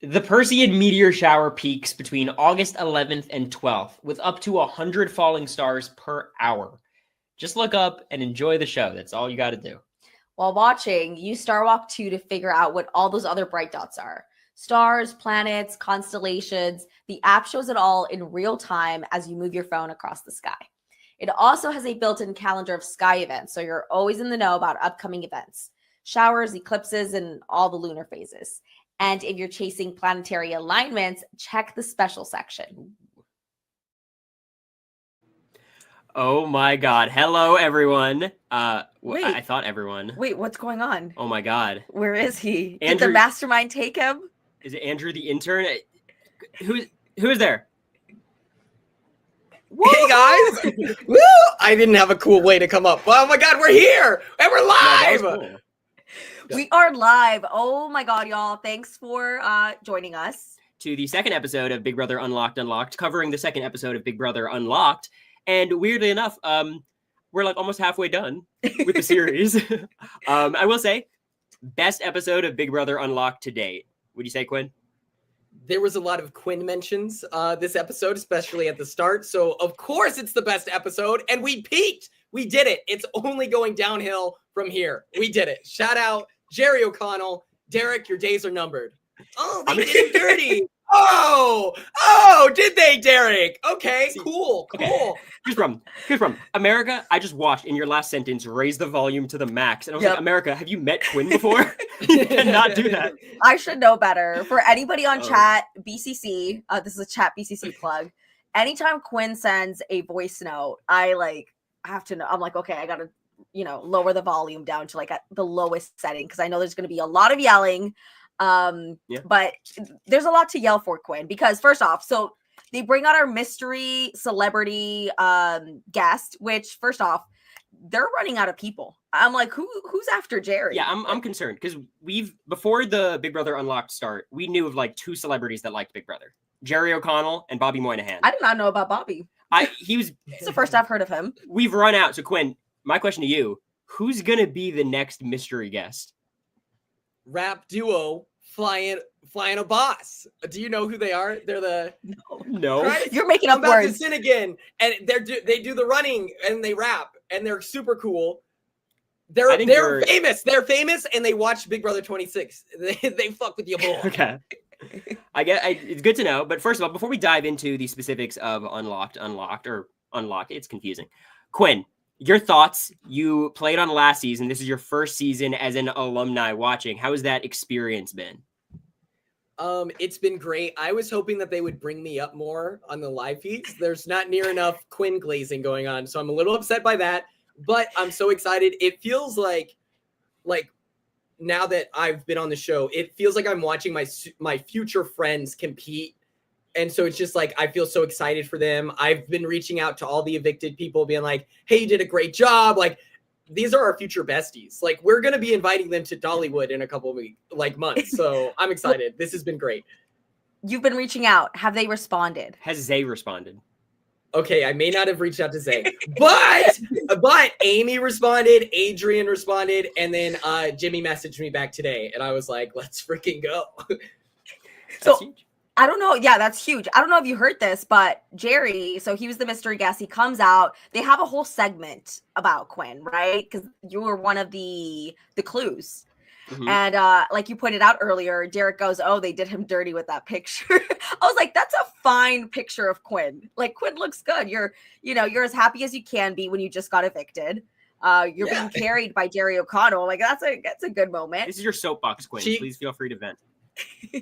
The Perseid meteor shower peaks between August 11th and 12th, with up to 100 falling stars per hour. Just look up and enjoy the show. That's all you got to do. While watching, use Starwalk 2 to figure out what all those other bright dots are. Stars, planets, constellations. The app shows it all in real time as you move your phone across the sky. It also has a built-in calendar of sky events, so you're always in the know about upcoming events, showers, eclipses, and all the lunar phases. And if you're chasing planetary alignments, check the special section. Oh my God. Hello, everyone. Wait. I thought everyone. Wait, what's going on? Oh my God. Where is he? Andrew, Did the mastermind take him? Is it Andrew the intern? Who is there? Woo! Hey guys! Woo! I didn't have a cool way to come up. Oh my God, we're here and we're live. No, cool. We are live. Oh my God, y'all! Thanks for joining us to the second episode of Big Brother Unlocked, covering the second episode of Big Brother Unlocked. And weirdly enough, we're like almost halfway done with the series. I will say, best episode of Big Brother Unlocked to date. Would you say, Quinn? There was a lot of Quinn mentions this episode, especially at the start. So, of course, it's the best episode. And we peaked. We did it. It's only going downhill from here. We did it. Shout out Jerry O'Connell. Derek, your days are numbered. Oh, they did him dirty. Oh, did they, Derek? Okay, cool. Here's from America. I just watched in your last sentence, raise the volume to the max. And I was like, America, have you met Quinn before? You cannot do that. I should know better. For anybody on chat, BCC, this is a chat BCC plug. Anytime Quinn sends a voice note, I have to know. I'm like, okay, I got to, lower the volume down to at the lowest setting because I know there's going to be a lot of yelling. But there's a lot to yell for, Quinn, because first off, so they bring out our mystery celebrity guest, which first off, they're running out of people. I'm like, who's after Jerry? Yeah, I'm concerned because before the Big Brother Unlocked start, we knew of two celebrities that liked Big Brother: Jerry O'Connell and Bobby Moynihan. I did not know about Bobby. It's the first I've heard of him. We've run out. So Quinn, my question to you: who's gonna be the next mystery guest? RHAP duo flying a boss. Do you know who they are? They're the no. Right? You're making up I'm about words. to sin again, and they do the running and they rap and they're super cool. They're famous. They're famous, and they watch Big Brother 26. They fuck with you boy. Okay. It's good to know. But first of all, before we dive into the specifics of Unlocked, it's confusing. Quinn, your thoughts. You played on last season. This is your first season as an alumni watching. How has that experience been? It's been great. I was hoping that they would bring me up more on the live feeds. There's not near enough Quinn glazing going on, so I'm a little upset by that. But I'm so excited. It feels like now that I've been on the show, it feels like I'm watching my future friends compete. And so it's just I feel so excited for them. I've been reaching out to all the evicted people being like, hey, you did a great job. These are our future besties. We're going to be inviting them to Dollywood in a couple of weeks, months. So I'm excited. This has been great. You've been reaching out. Have they responded? Has Zay responded? Okay, I may not have reached out to Zay, but Amy responded, Adrian responded, and then Jimmy messaged me back today, and I was like, let's freaking go. So huge. I don't know. Yeah, that's huge. I don't know if you heard this, but Jerry, so he was the mystery guest. He comes out. They have a whole segment about Quinn, right? Because you were one of the clues. Mm-hmm. And like you pointed out earlier, Derek goes, oh, they did him dirty with that picture. I was like, that's a fine picture of Quinn. Quinn looks good. You're as happy as you can be when you just got evicted. You're being carried by Jerry O'Connell. That's a good moment. This is your soapbox, Quinn. Please feel free to vent.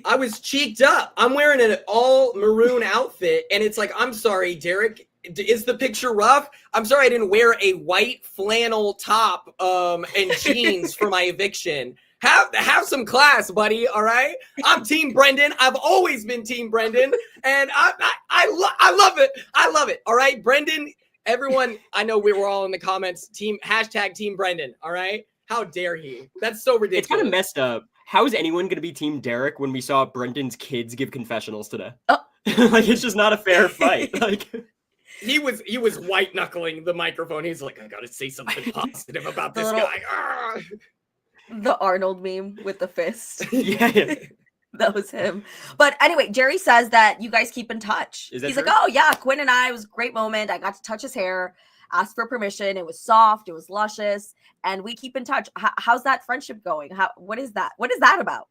I was cheeked up. I'm wearing an all maroon outfit, and it's I'm sorry, Derek. Is the picture rough? I'm sorry I didn't wear a white flannel top and jeans for my eviction. Have some class, buddy. All right. I'm Team Brendan. I've always been Team Brendan, and I love it. I love it. All right, Brendan. Everyone, I know we were all in the comments. Team Brendan. All right. How dare he? That's so ridiculous. It's kind of messed up. How is anyone going to be Team Derek when we saw Brendan's kids give confessionals today? Oh. It's just not a fair fight. He was white knuckling the microphone. He's like, I gotta say something positive about this guy. The Arnold meme with the fist. Yeah. That was him. But anyway, Jerry says that you guys keep in touch. Is that He's true? like, oh yeah, Quinn and I, it was a great moment. I got to touch his hair, ask for permission. It was soft, it was luscious, and we keep in touch. How's that friendship going? What is that? What is that about?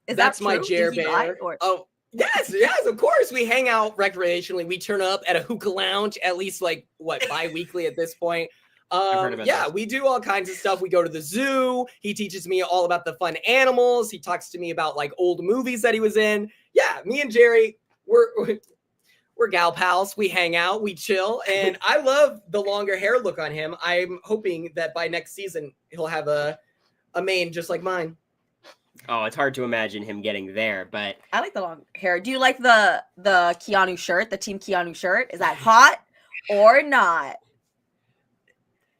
That's that my true? Jer Did he lie, Bear. or- Oh, yes, of course. We hang out recreationally. We turn up at a hookah lounge at least like bi-weekly at this point. heard about Yeah, this. we do all kinds of stuff. We go to the zoo. He teaches me all about the fun animals. He talks to me about like old movies that he was in. Yeah, me and Jerry, we're gal pals. We hang out, we chill, and I love the longer hair look on him. I'm hoping that by next season he'll have a mane just like mine. Oh, it's hard to imagine him getting there, but I like the long hair. Do you like the Keanu shirt, the Team Keanu shirt? Is that hot or not?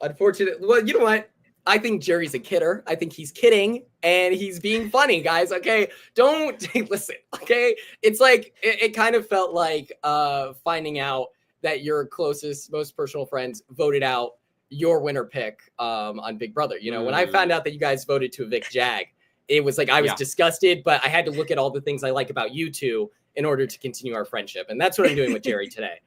Unfortunately, well, you know what? I think Jerry's a kidder. I think he's kidding and he's being funny, guys. Okay, don't listen. Okay, it's like it kind of felt like finding out that your closest, most personal friends voted out your winner pick on Big Brother. You know, when I found out that you guys voted to evict Jag, it was like I was disgusted, but I had to look at all the things I like about you two in order to continue our friendship, and that's what I'm doing with Jerry today.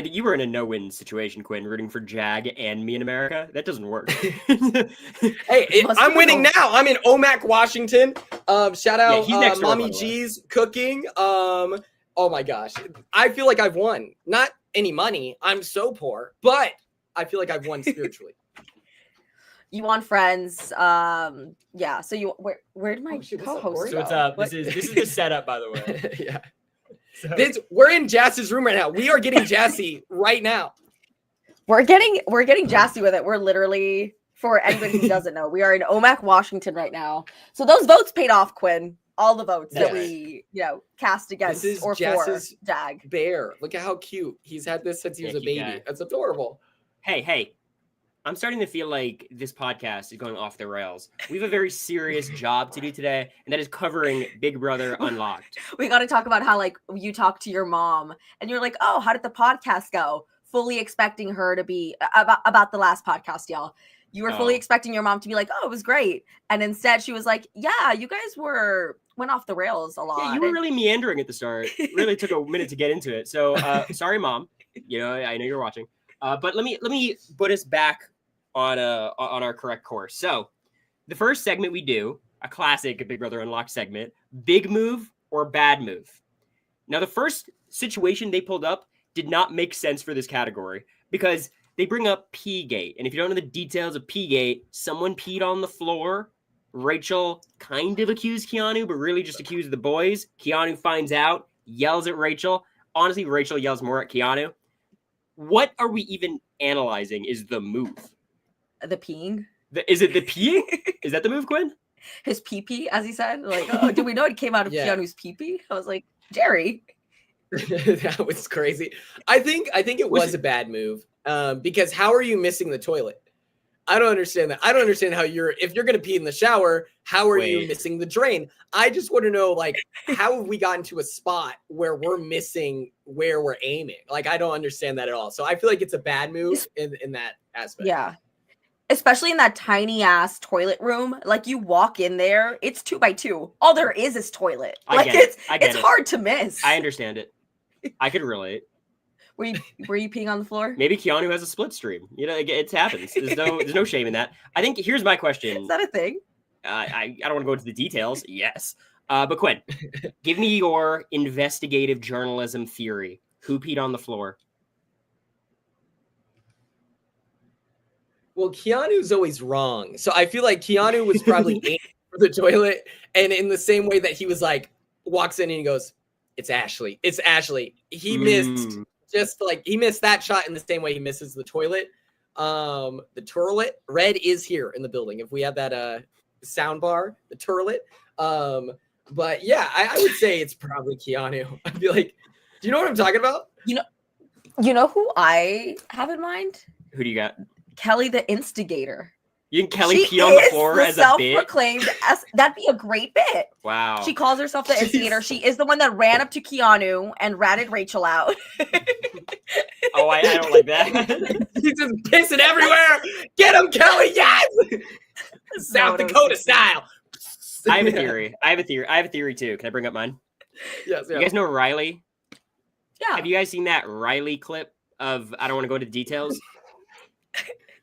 You were in a no-win situation, Quinn, rooting for Jag and Me in America. That doesn't work. Hey, I'm winning now. I'm in Omak, Washington. Shout out he's next door, Mommy by the way. G's cooking. Oh my gosh. I feel like I've won. Not any money. I'm so poor, but I feel like I've won spiritually. You want friends? Yeah. So you where did my co-host So go? it's this is the setup, by the way. Yeah. So, We're in Jass's room right now. We are getting Jassy right now. We're getting Jassy with it. We're literally, for anybody who doesn't know, we are in Omak, Washington right now. So those votes paid off, Quinn. All the votes that we, cast against This is or Jass's for Jag. bear. Look at how cute. He's had this since he was a cute baby. guy. That's adorable. Hey, I'm starting to feel like this podcast is going off the rails. We have a very serious job to do today, and that is covering Big Brother Unlocked. We got to talk about how you talk to your mom and you're like, oh, how did the podcast go? Fully expecting her to be about the last podcast, y'all. You were fully expecting your mom to be like, oh, it was great. And instead she was like, yeah, you guys went off the rails a lot. Yeah, you were really meandering at the start. It really took a minute to get into it. So sorry, Mom. I know you're watching. But let me put us back on our correct course. So the first segment we do, a classic Big Brother Unlocked segment, big move or bad move. Now, the first situation they pulled up did not make sense for this category because they bring up Pegate. And if you don't know the details of Pegate, someone peed on the floor. Rachel kind of accused Keanu, but really just accused the boys. Keanu finds out, yells at Rachel. Honestly, Rachel yells more at Keanu. What are we even analyzing is the move? The peeing. Is it the peeing? Is that the move, Quinn? His pee-pee, as he said. Like, oh, do we know it came out of Keanu's pee-pee? I was like, Jerry. That was crazy. I think it was a bad move because how are you missing the toilet? I don't understand that. I don't understand how if you're going to pee in the shower, how are you missing the drain? I just want to know, like, how have we gotten to a spot where we're missing where we're aiming? Like, I don't understand that at all. So I feel like it's a bad move in that aspect. Yeah. Especially in that tiny ass toilet room. Like, you walk in there, it's 2x2. All there is toilet. Like, it's hard to miss. I understand it. I could relate. Were you peeing on the floor? Maybe Keanu has a split stream. It happens. There's no shame in that. I think here's my question. Is that a thing? I don't want to go into the details. Yes. But Quinn, give me your investigative journalism theory. Who peed on the floor? Well, Keanu's always wrong. So I feel like Keanu was probably aiming for the toilet. And in the same way that he was like, walks in and he goes, it's Ashley. It's Ashley. He missed he missed that shot in the same way he misses the toilet. The turlet. Red is here in the building. If we have that sound bar, the turlet. But yeah, I would say it's probably Keanu. I feel like, do you know what I'm talking about? You know who I have in mind? Who do you got? Kelly the Instigator. You think Kelly pee on the floor as a bit? Self-proclaimed. That'd be a great bit. Wow. She calls herself the Instigator. She is the one that ran up to Keanu and ratted Rachel out. Oh, I don't like that. He's just pissing everywhere. Get him, Kelly. Yes. South Dakota style. I have a theory. I have a theory too. Can I bring up mine? Yes. You guys know Riley? Yeah. Have you guys seen that Riley clip of, I don't want to go into details?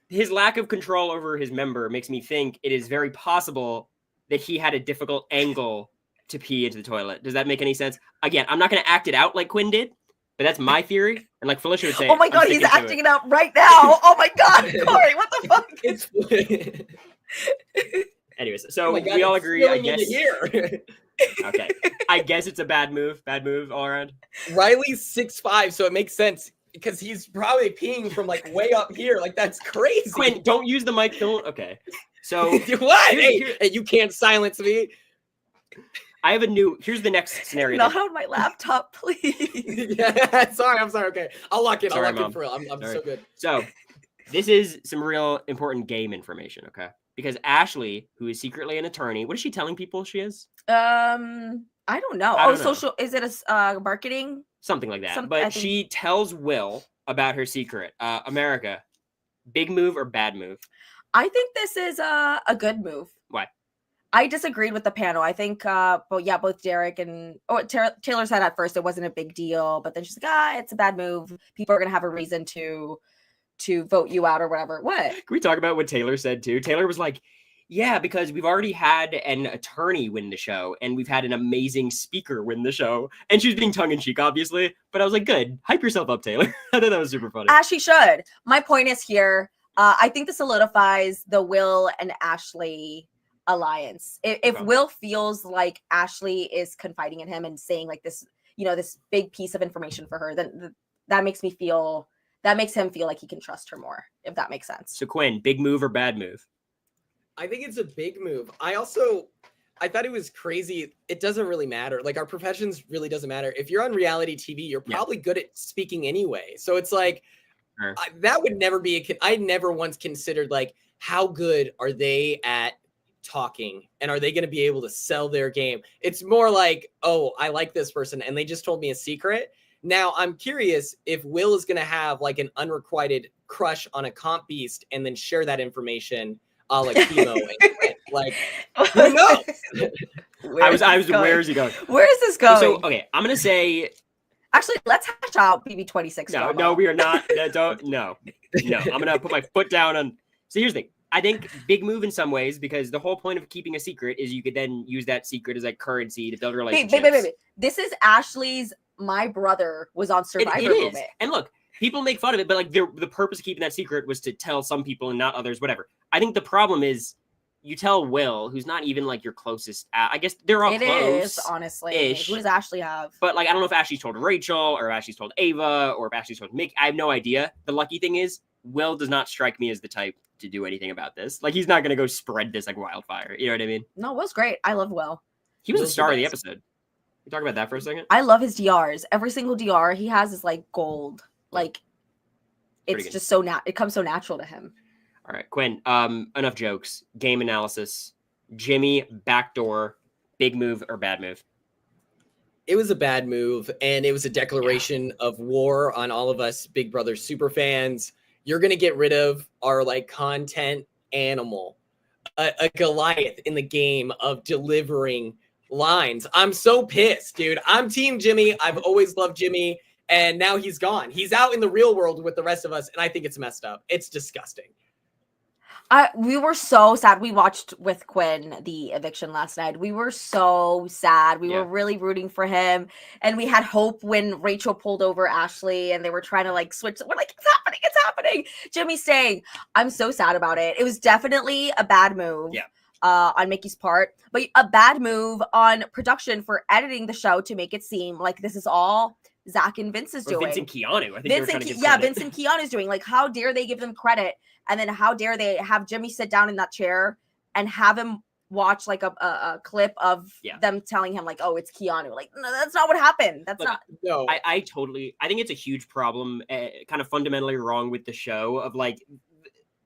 His lack of control over his member makes me think it is very possible that he had a difficult angle to pee into the toilet. Does that make any sense? Again, I'm not going to act it out like Quinn did, but that's my theory. And like Felicia would say, oh my God, he's acting it out right now. Oh my God, Cory, what the fuck? It's anyways, so oh God, we all agree, I guess. Okay. I guess it's a bad move all around. Riley's 6'5", so it makes sense because he's probably peeing from like way up here. Like that's crazy. Quinn, don't use the mic. Don't. Okay. So what? Hey, you can't silence me. I have here's the next scenario. Not on my laptop, please. Yeah, I'm sorry. Okay. I'll lock it. Sorry, I'll lock Mom. it for real. I'm so good. So this is some real important game information, okay? Because Ashley, who is secretly an attorney, what is she telling people she is? I don't know. I don't know. Social, is it a marketing? Something like that. But she tells Will about her secret. America, big move or bad move? I think this is a good move. Why? I disagreed with the panel. I think, both Derek and Taylor said at first it wasn't a big deal, but then she's like, it's a bad move. People are gonna have a reason to vote you out or whatever. What? Can we talk about what Taylor said too? Taylor was like, yeah, because we've already had an attorney win the show and we've had an amazing speaker win the show. And she was being tongue-in-cheek, obviously. But I was like, good. Hype yourself up, Taylor. I thought that was super funny. As she should. My point is here, I think this solidifies the Will and Ashley alliance. If Will feels like Ashley is confiding in him and saying like this, this big piece of information for her, then that makes him feel like he can trust her more, if that makes sense. So Quinn, big move or bad move? I think it's a big move. I thought it was crazy. It doesn't really matter. Like our professions really doesn't matter. If you're on reality TV, you're probably good at speaking anyway. So it's like, sure. That would never be I never once considered like, how good are they at talking and are they going to be able to sell their game? It's more like, oh, I like this person and they just told me a secret. Now I'm curious if Will is going to have like an unrequited crush on a comp beast and then share that information like chemo. Like who knows? I was where is he going? Where is this going? So okay, I'm gonna say actually let's hash out BB26. No, we are not. No. I'm gonna put my foot down on. So here's the thing. I think big move in some ways because the whole point of keeping a secret is you could then use that secret as like currency to build relationships. Wait. This is Ashley's my brother was on Survivor it is. moment. And look, people make fun of it, but like the purpose of keeping that secret was to tell some people and not others, whatever. I think the problem is you tell Will, who's not even like your closest. I guess they're all close. It is, honestly. Who does Ashley have? But like, I don't know if Ashley's told Rachel or if Ashley's told Ava or if Ashley's told Mick. I have no idea. The lucky thing is Will does not strike me as the type to do anything about this. Like he's not going to go spread this like wildfire. You know what I mean? No, Will's great. I love Will. He was the star of the episode. We talk about that for a second. I love his DRs. Every single DR he has is like gold. Like it's just it comes so natural to him. All right, Quinn, enough jokes. Game analysis. Jimmy, backdoor, big move or bad move? It was a bad move, and it was a declaration of war on all of us Big Brother super fans. You're going to get rid of our like content animal, a Goliath in the game of delivering lines. I'm so pissed, dude. I'm team Jimmy. I've always loved Jimmy, and now he's gone. He's out in the real world with the rest of us, and I think it's messed up. It's disgusting. We were so sad. We watched with Quinn the eviction last night. We were so sad. We were really rooting for him. And we had hope when Rachel pulled over Ashley and they were trying to like switch. We're like, it's happening. Jimmy's staying. I'm so sad about it. It was definitely a bad move on Mickey's part, but a bad move on production for editing the show to make it seem like this is all Zach and Vince is doing. Vincent Keanu. I think Vincent Keanu is doing. Like, how dare they give them credit? And then how dare they have Jimmy sit down in that chair and have him watch like a clip of them telling him like, oh, it's Keanu. Like, no, that's not what happened. That's not. No, I think it's a huge problem, kind of fundamentally wrong with the show of like,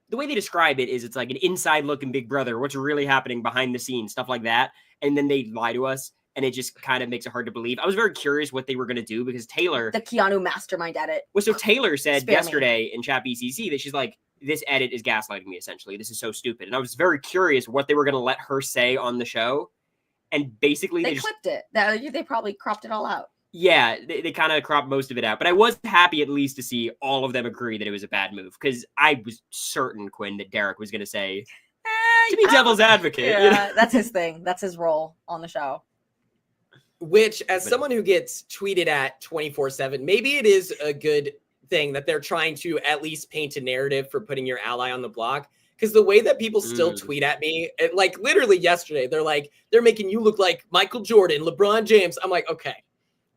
the way they describe it is it's like an inside look in Big Brother, what's really happening behind the scenes, stuff like that. And then they lie to us. And it just kind of makes it hard to believe. I was very curious what they were going to do because Taylor... The Keanu mastermind edit. Well, so Taylor said yesterday in Chat BCC that she's like, this edit is gaslighting me, essentially. This is so stupid. And I was very curious what they were going to let her say on the show. and basically They clipped it. They probably cropped it all out. Yeah, they kind of cropped most of it out. But I was happy at least to see all of them agree that it was a bad move, because I was certain, Quinn, that Derek was going to say, to be devil's advocate. Yeah, you know? that's his thing. That's his role on the show. Which, as someone who gets tweeted at 24/7, maybe it is a good thing that they're trying to at least paint a narrative for putting your ally on the block. Because the way that people still tweet at me, like literally yesterday, they're making you look like Michael Jordan, LeBron James. I'm like, okay.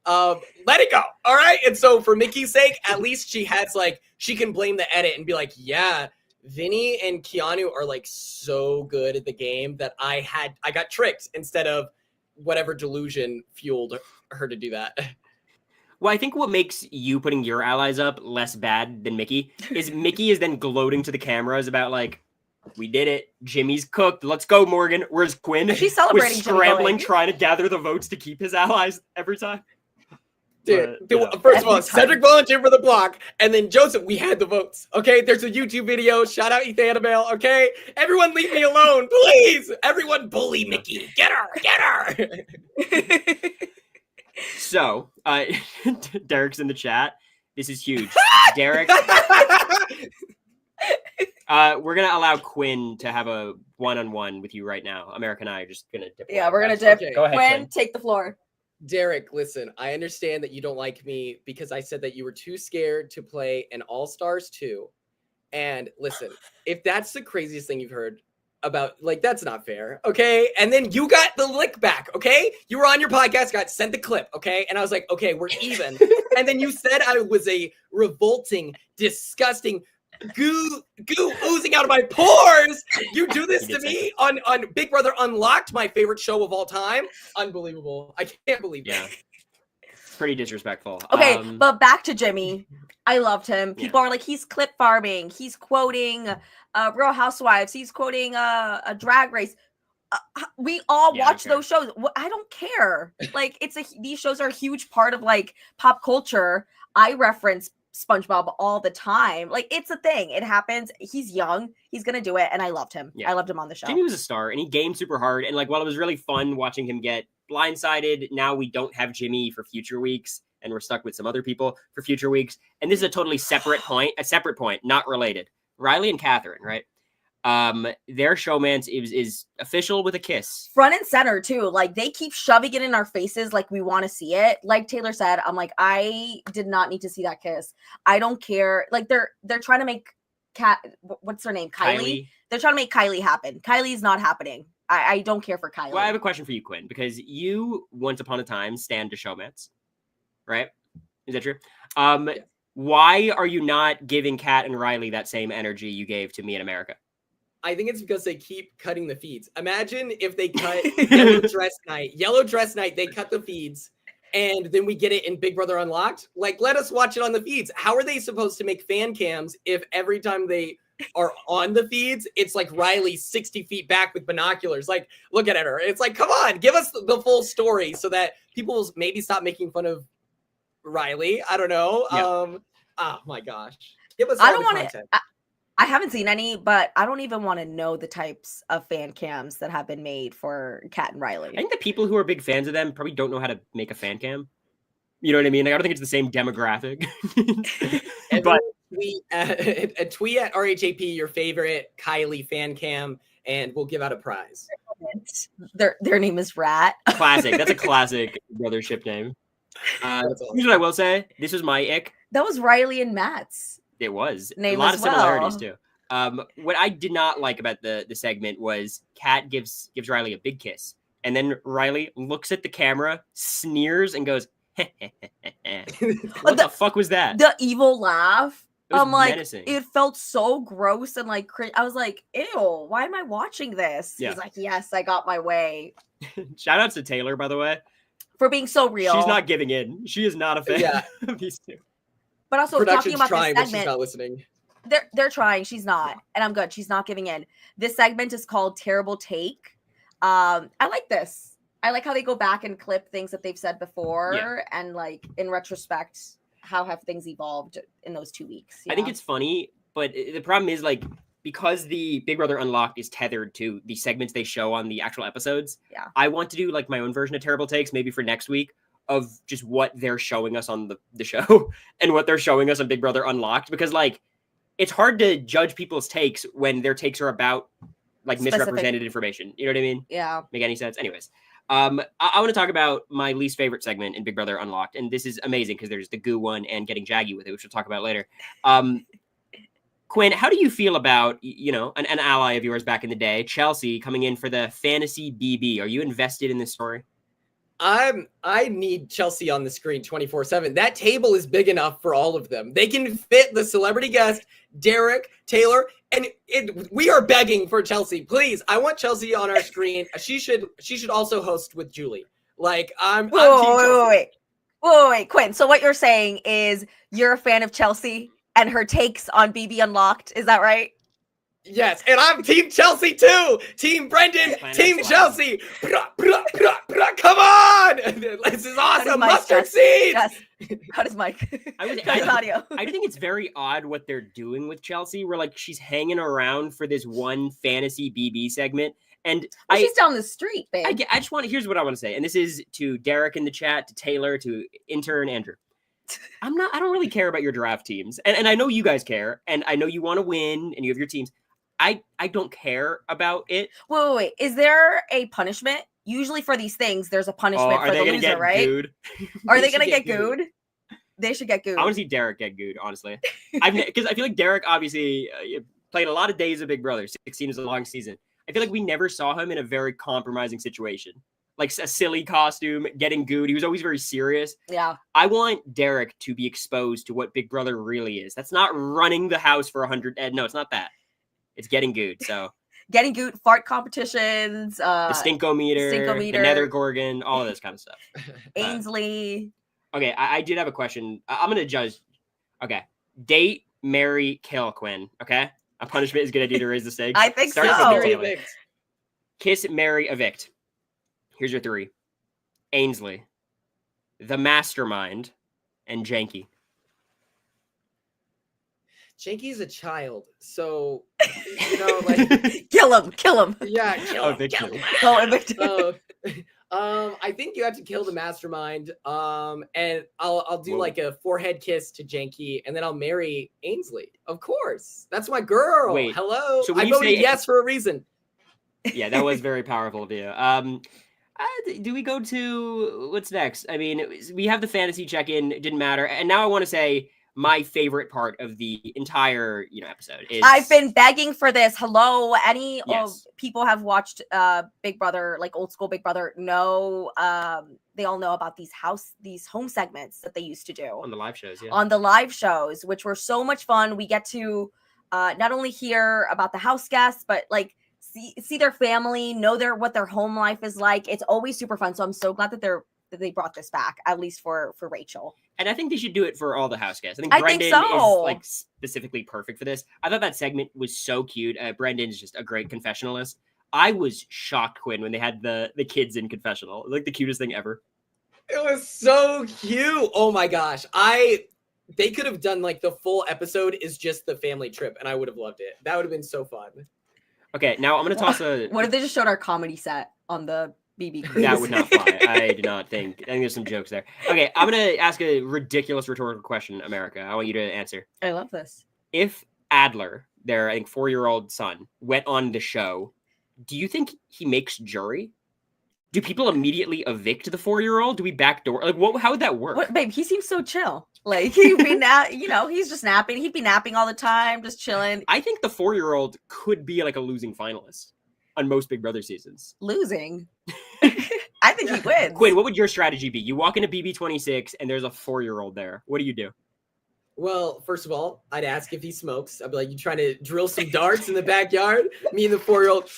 Let it go. All right. And so for Mickey's sake, at least she has she can blame the edit and be like, yeah, Vinny and Keanu are so good at the game that I got tricked instead of whatever delusion fueled her to do that. Well, I think what makes you putting your allies up less bad than Mickey is then gloating to the cameras about we did it. Jimmy's cooked. Let's go, Morgan. Where's Quinn? She's celebrating. Scrambling, trying to gather the votes to keep his allies every time. Dude, first of all, Cedric volunteered for the block, and then Joseph, we had the votes. Okay, there's a YouTube video. Shout out Ethanabel. Okay, everyone, leave me alone, please. Everyone, bully Mickey. Get her. So, Derek's in the chat. This is huge, Derek. We're gonna allow Quinn to have a one-on-one with you right now. America and I are just gonna dip. Yeah, we're gonna dip. Okay. Go ahead, Quinn, take the floor. Derek, listen, I understand that you don't like me because I said that you were too scared to play an All-Stars 2. And listen, if that's the craziest thing you've heard about, that's not fair, okay? And then you got the lick back, okay? You were on your podcast, got sent the clip, okay? And I was like, okay, we're even. And then you said I was a revolting, disgusting goo oozing out of my pores. You do this to me on Big Brother Unlocked, my favorite show of all time. Unbelievable. I can't believe that. It's pretty disrespectful. Okay, but back to Jimmy. I loved him. People are like, he's clip farming. He's quoting Real Housewives. He's quoting a Drag Race. We all watch those shows. I don't care. These shows are a huge part of pop culture. I reference SpongeBob all the time. It's a thing. It happens. He's young. He's gonna do it, and I loved him. I loved him on the show. Jimmy was a star, and he gamed super hard. And while it was really fun watching him get blindsided, now we don't have Jimmy for future weeks, and we're stuck with some other people for future weeks. And this is a totally separate point, not related. Riley and Catherine, right? Their showmance is official with a kiss. Front and center too. They keep shoving it in our faces we want to see it. Like Taylor said, I'm I did not need to see that kiss. I don't care. They're trying to make what's her name? Kylie. They're trying to make Kylie happen. Kylie's not happening. I don't care for Kylie. Well, I have a question for you, Quinn, because you once upon a time stand to showmance, right? Is that true? Yes. Why are you not giving Kat and Riley that same energy you gave to me in America? I think it's because they keep cutting the feeds. Imagine if they cut Yellow Dress Night, they cut the feeds, and then we get it in Big Brother Unlocked. Let us watch it on the feeds. How are they supposed to make fan cams if every time they are on the feeds, it's Riley 60 feet back with binoculars? Look at her. It's come on, give us the full story so that people will maybe stop making fun of Riley. I don't know. Yeah. Oh my gosh. Give us I don't want to. I haven't seen any, but I don't even want to know the types of fan cams that have been made for Kat and Riley. I think the people who are big fans of them probably don't know how to make a fan cam. You know what I mean? I don't think it's the same demographic. But a tweet at RHAP your favorite Kylie fan cam, and we'll give out a prize. Their name is Rat. Classic. That's a classic brothership name. Here's what I will say. This was my ick. That was Riley and Matt's. It was name a lot of similarities too. What I did not like about the segment was Kat gives Riley a big kiss, and then Riley looks at the camera, sneers, and goes, "What the fuck was that?" The evil laugh. I'm menacing. It felt so gross and I was like, ew, why am I watching this? Yeah. He's like, yes, I got my way. Shout outs to Taylor, by the way, for being so real. She's not giving in. She is not a fan of these two. But also Production's talking about trying, this but segment, she's not listening. They're trying. She's not, and I'm good. She's not giving in. This segment is called Terrible Take. I like this. I like how they go back and clip things that they've said before, and in retrospect, how have things evolved in those 2 weeks? I think it's funny, but the problem is because the Big Brother Unlocked is tethered to the segments they show on the actual episodes. Yeah. I want to do like my own version of Terrible Takes, maybe for next week, of just what they're showing us on the show and what they're showing us on Big Brother Unlocked, because like it's hard to judge people's takes when their takes are about like misrepresented information. You know what I mean? Yeah. Make any sense? Anyways, I want to talk about my least favorite segment in Big Brother Unlocked, and this is amazing because there's the goo one and getting Jaggy with it, which we'll talk about later. Quinn, how do you feel about, an ally of yours back in the day, Chelsea, coming in for the fantasy BB? Are you invested in this story? I need Chelsea on the screen 24/7. That table is big enough for all of them. They can fit the celebrity guest, Derek, Taylor, and we are begging for Chelsea. Please, I want Chelsea on our screen. She should also host with Julie. Like I'm Team Chelsea. Wait, Quinn. So what you're saying is you're a fan of Chelsea and her takes on BB Unlocked. Is that right? Yes, and I'm Team Chelsea too. Team Brendan, Team Chelsea. Come on! This is awesome. Mustard seeds. Yes. Cut his mic. Cut his audio. I think it's very odd what they're doing with Chelsea. Where like she's hanging around for this one fantasy BB segment, and she's down the street, babe. I just want to. Here's what I want to say, and this is to Derek in the chat, to Taylor, to intern Andrew. I don't really care about your draft teams, and I know you guys care, and I know you want to win, and you have your teams. I don't care about it. Wait. Is there a punishment? Usually for these things, there's a punishment for the loser, right? Gooed? Are they going to get gooed? They should get gooed. I want to see Derek get gooed, honestly. Because I feel like Derek obviously played a lot of days of Big Brother. 16 is a long season. I feel like we never saw him in a very compromising situation. Like a silly costume, getting gooed. He was always very serious. Yeah. I want Derek to be exposed to what Big Brother really is. That's not running the house for 100. No, it's not that. It's getting gooed. So getting gooed, fart competitions, the stinkometer, the nether gorgon, all of this kind of stuff. Ainsley. Okay, I did have a question. I'm gonna judge. Okay, date, marry, kill Quinn. Okay, a punishment is good idea to raise the stakes. I think so. Kiss, marry, evict. Here's your three: Ainsley, the mastermind, and Janky. Janky's a child, so like kill him. Yeah, kill him. Oh, evict him. I think you have to kill the mastermind. And I'll do like a forehead kiss to Janky, and then I'll marry Ainsley. Of course, that's my girl. Wait, hello. So I voted yes for a reason. Yeah, that was very powerful of you. Do we go to what's next? I mean, we have the fantasy check-in. It didn't matter, and now I want to say my favorite part of the entire episode is I've been begging for this. Hello, any people have watched Big Brother, like old school Big Brother, know they all know about these home segments that they used to do on the live shows, on the live shows, which were so much fun. We get to not only hear about the house guests, but like see their family, know what their home life is like. It's always super fun. So I'm so glad that they brought this back, at least for Rachel. And I think they should do it for all the house guests. I think Brendan is like specifically perfect for this. I thought that segment was so cute. Brendan is just a great confessionalist. I was shocked, Quinn, when they had the kids in confessional. Like the cutest thing ever. It was so cute. Oh my gosh. They could have done like the full episode is just the family trip, and I would have loved it. That would have been so fun. Okay, now I'm going to toss What if they just showed our comedy set on the BB quiz? That would not fly. I do not think. I think there's some jokes there. Okay, I'm going to ask a ridiculous rhetorical question, America. I want you to answer. I love this. If Adler, their, I think, 4-year-old son, went on the show, do you think he makes jury? Do people immediately evict the 4-year-old? Do we backdoor? Like, how would that work? Babe, he seems so chill. Like, he'd be he's just napping. He'd be napping all the time, just chilling. I think the 4-year-old could be like a losing finalist on most Big Brother seasons. Losing? I think he wins. Quinn, what would your strategy be? You walk into BB26 and there's a 4-year-old there. What do you do? Well, first of all, I'd ask if he smokes. I'd be like, you trying to drill some darts in the backyard? Me and the 4-year-old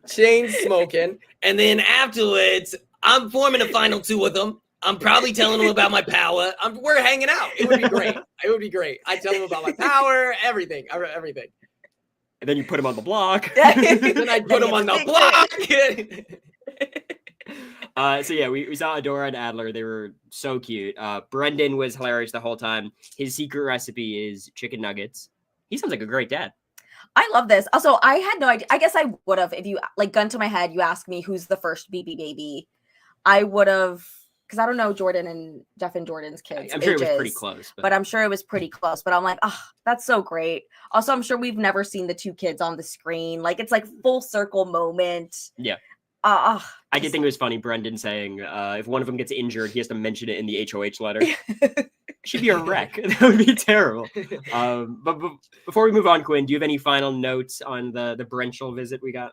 chain smoking. And then afterwards, I'm forming a final 2 with him. I'm probably telling him about my power. We're hanging out. It would be great. I tell him about my power, everything. And then you put him on the block. Then I put him on the block. So yeah, we saw Adora and Adler. They were so cute. Brendan was hilarious the whole time. His secret recipe is chicken nuggets. He sounds like a great dad. I love this. Also, I had no idea. I guess I would have, if you like gun to my head, you asked me who's the first BB baby. I would have, because I don't know Jordan and Jeff and Jordan's kids. I'm sure ages, it was pretty close. But I'm sure it was pretty close. But I'm like, oh, that's so great. Also, I'm sure we've never seen the two kids on the screen. Like, it's like full circle moment. Yeah. I did think it was funny, Brendan saying if one of them gets injured, he has to mention it in the HOH letter. Should be a wreck. That would be terrible. But before we move on, Quinn, do you have any final notes on the Brenchel visit we got?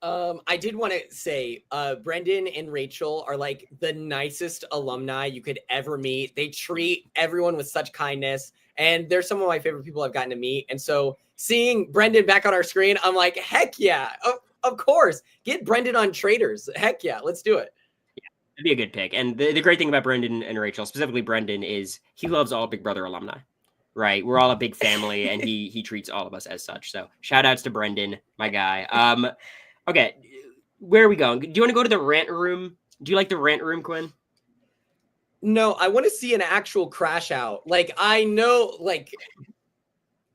I did want to say Brendan and Rachel are like the nicest alumni you could ever meet. They treat everyone with such kindness, and they're some of my favorite people I've gotten to meet. And so seeing Brendan back on our screen, I'm like, heck yeah. Of course. Get Brendan on Traders. Heck yeah. Let's do it. Yeah, it'd be a good pick. And the great thing about Brendan and Rachel, specifically Brendan, is he loves all Big Brother alumni, right? We're all a big family, and he treats all of us as such. So shout outs to Brendan, my guy. Okay, where are we going? Do you want to go to the rant room? Do you like the rant room, Quinn? No, I want to see an actual crash out. Like, I know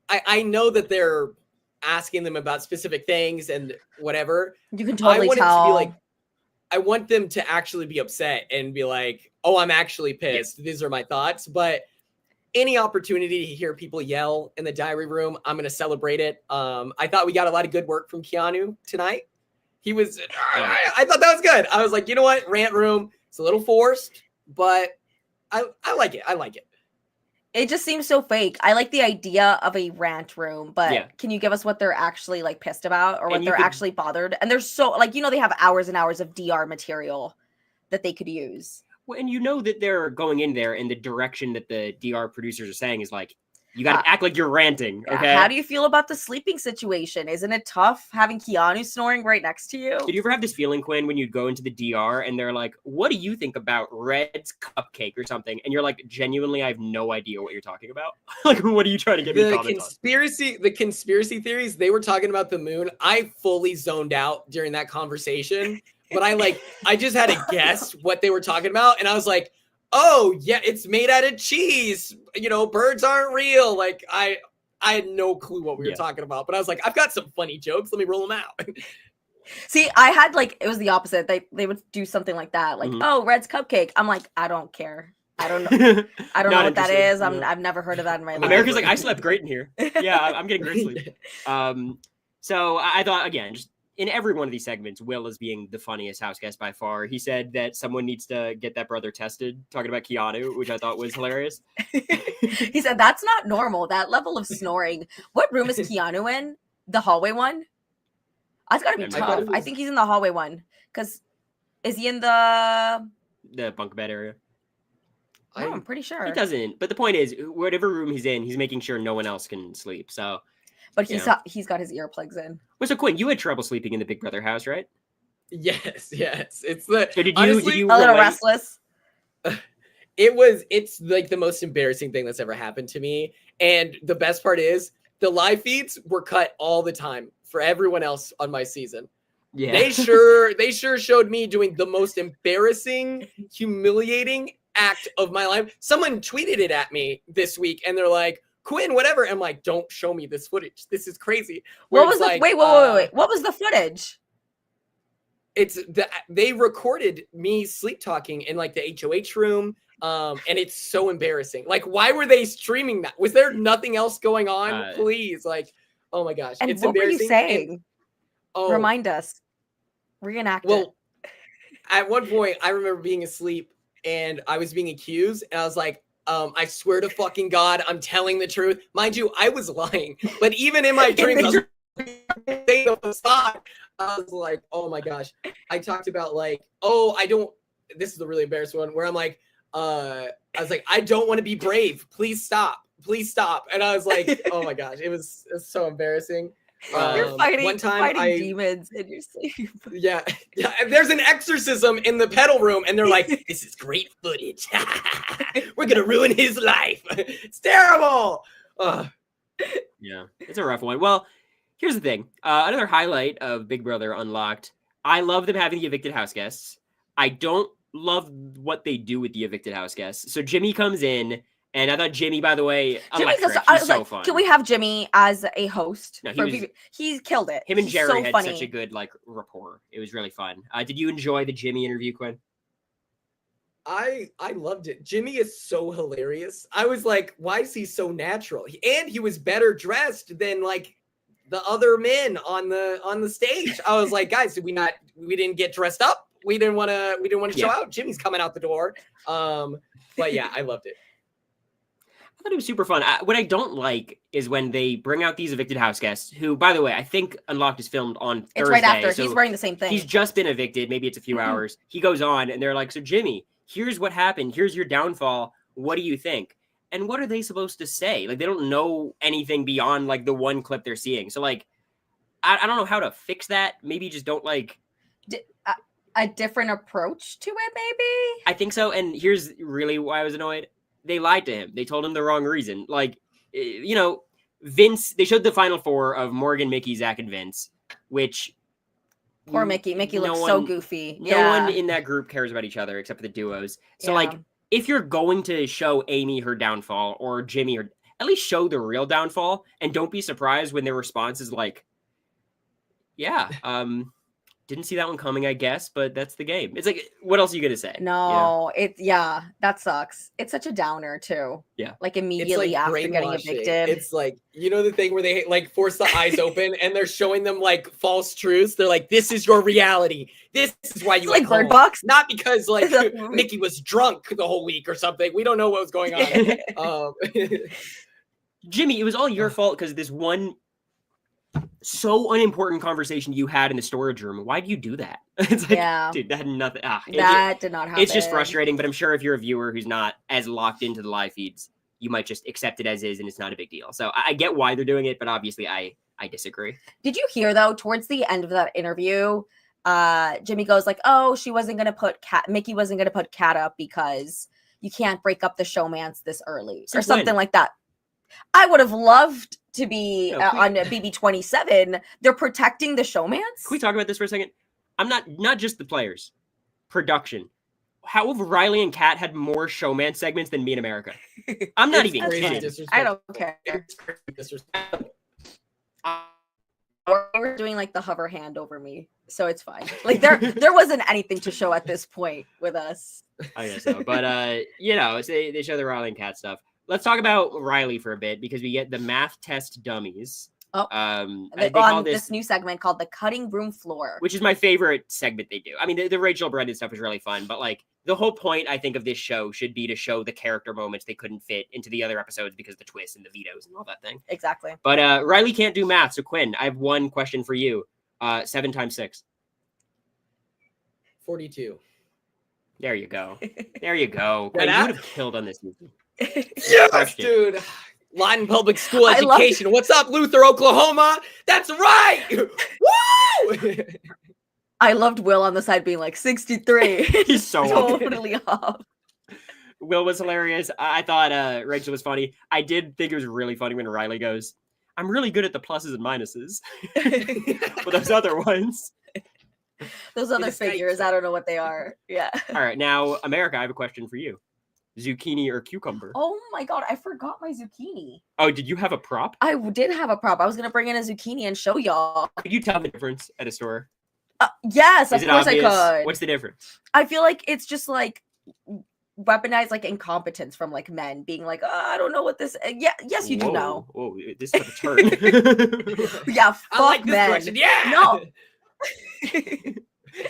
that they're asking them about specific things and whatever. You can totally tell. It to be like, I want them to actually be upset and be like, oh, I'm actually pissed. Yeah. These are my thoughts. But any opportunity to hear people yell in the diary room, I'm going to celebrate it. I thought we got a lot of good work from Keanu tonight. He was, I thought that was good. I was like, you know what? Rant room. It's a little forced, but I like it. I like it. It just seems so fake. I like the idea of a rant room, but can you give us what they're actually like pissed about or what they're actually bothered? And there's so like, they have hours and hours of DR material that they could use. Well, and you know that they're going in there and the direction that the DR producers are saying is like, you got to act like you're ranting. Okay. How do you feel about the sleeping situation? Isn't it tough having Keanu snoring right next to you? Did you ever have this feeling, Quinn, when you go into the DR and they're like, what do you think about Red's cupcake or something? And you're like, genuinely, I have no idea what you're talking about. Like, what are you trying to get me to comment on? The conspiracy theories, they were talking about the moon. I fully zoned out during that conversation, but I just had to guess what they were talking about. And I was like, oh yeah, it's made out of cheese. Birds aren't real. Like I had no clue what we were talking about, but I was like, I've got some funny jokes. Let me roll them out. See, I had it was the opposite. They would do something like that. Like, oh, Red's cupcake. I'm like, I don't care. I don't know. I don't know what that is. I've never heard of that in my life. America's like, I slept great in here. Yeah, I'm getting great sleep. So I thought, again, just in every one of these segments, Will is being the funniest house guest by far. He said that someone needs to get that brother tested, talking about Keanu, which I thought was hilarious. He said, that's not normal. That level of snoring. What room is Keanu in? The hallway one? That's got to be tough. I think he's in the hallway one. Because is he in the bunk bed area? I'm pretty sure. He doesn't. But the point is, whatever room he's in, he's making sure no one else can sleep. So... But he's got his earplugs in. Well, so Quinn, you had trouble sleeping in the Big Brother house, right? Yes. It's the. So did you a little restless? It's like the most embarrassing thing that's ever happened to me. And the best part is the live feeds were cut all the time for everyone else on my season. Yeah. They sure showed me doing the most embarrassing, humiliating act of my life. Someone tweeted it at me this week, and they're like, Quinn, whatever. I'm like, don't show me this footage. This is crazy. Wait. What was the footage? They recorded me sleep talking in like the HOH room. And it's so embarrassing. Like, why were they streaming that? Was there nothing else going on? Please. Like, oh my gosh. And it's what embarrassing. Were you saying? Remind us. Reenact it. At one point I remember being asleep and I was being accused and I was like, I swear to fucking God, I'm telling the truth. Mind you, I was lying. But even in my dreams, I was like, oh my gosh. I talked about like, this is the really embarrassing one where I'm like, I was like, I don't want to be brave. Please stop. And I was like, oh my gosh, it was so embarrassing. You're fighting demons in your sleep. Yeah. There's an exorcism in the pedal room, and they're like, "This is great footage. We're gonna ruin his life. It's terrible." Yeah, it's a rough one. Well, here's the thing. Another highlight of Big Brother Unlocked. I love them having the evicted house guests. I don't love what they do with the evicted house guests. So Jimmy comes in And I thought Jimmy, by the way, Jimmy, electric. I He's was so like, fun. can we have Jimmy as a host? No, He killed it. Him and He's Jerry so had funny. such a good like rapport. It was really fun. Did you enjoy the Jimmy interview, Quinn? I loved it. Jimmy is so hilarious. I was like, why is he so natural? And he was better dressed than like the other men on the stage. I was like, guys, we didn't get dressed up. We didn't want to show out. Jimmy's coming out the door. But yeah, I loved it. I thought it was super fun. What I don't like is when they bring out these evicted house guests, who, by the way, I think Unlocked is filmed on Thursday. It's right after. So he's wearing the same thing. He's just been evicted. Maybe it's a few hours. He goes on, and they're like, so Jimmy, here's what happened. Here's your downfall. What do you think? And what are they supposed to say? Like, they don't know anything beyond, like, the one clip they're seeing. So, like, I don't know how to fix that. Maybe just don't, like... A different approach to it, maybe? I think so. And here's really why I was annoyed. They lied to him. They told him the wrong reason. Like, you know, Vince, they showed the final four of Morgan, Mickey, Zach, and Vince, which... Poor Mickey. Mickey looks so goofy. No one in that group cares about each other except for the duos. So, like, if you're going to show Amy her downfall or Jimmy, or at least show the real downfall, and don't be surprised when their response is like, yeah, didn't see that one coming, I guess, but that's the game. It's like, what else are you going to say? No, that sucks. It's such a downer, too. Yeah. Like, immediately after getting evicted. It's like, you know, the thing where they, like, force the eyes open and they're showing them, like, false truths. They're like, this is your reality. This is why you like Bird Box. Not because, like, Mickey was drunk the whole week or something. We don't know what was going on. Jimmy, it was all your fault because this one so unimportant conversation you had in the storage room. Why do you do that? It's like, dude, that had nothing. That did not happen. It's just frustrating, but I'm sure if you're a viewer who's not as locked into the live feeds, you might just accept it as is and it's not a big deal. So I get why they're doing it, but obviously I disagree. Did you hear, though, towards the end of that interview, Jimmy goes like, oh, Mickey wasn't going to put Kat up because you can't break up the Showmance this early or something like that. I would have loved to be on BB27. They're protecting the Showmance. Can we talk about this for a second? I'm not just the players, production. How have Riley and Kat had more Showmance segments than Me in America? I'm not even kidding. I don't care. We're doing like the hover hand over me, so it's fine. Like there wasn't anything to show at this point with us. I guess so, but you know, they show the Riley and Kat stuff. Let's talk about Riley for a bit because we get the math test dummies. Oh, they call this new segment called the cutting room floor, which is my favorite segment they do. I mean, the Rachel Brandon stuff is really fun, but like the whole point, I think, of this show should be to show the character moments they couldn't fit into the other episodes because of the twists and the vetoes and all that thing. Exactly. But Riley can't do math, so Quinn, I have one question for you. 7 times 6. 42. There you go. There you go. Quinn, you would have killed on this movie. Yes, dude. Latin public school education. What's up, Luther, Oklahoma? That's right. Woo! I loved Will on the side being like 63. He's so totally off. Will was hilarious. I thought Rachel was funny. I did think it was really funny when Riley goes, I'm really good at the pluses and minuses. But those other ones. Those other figures, I don't know what they are. Yeah. All right. Now, America, I have a question for you. Zucchini or cucumber? Oh my God, I forgot my zucchini. Oh, did you have a prop? I did have a prop. I was going to bring in a zucchini and show y'all. Could you tell the difference at a store? Yes, of course obvious? I could. What's the difference? I feel like it's just like weaponized like incompetence from like men being like, I don't know what this. Yes, you do know. Whoa, this took a turn. Yeah, fuck I like this men. question. Yeah. No.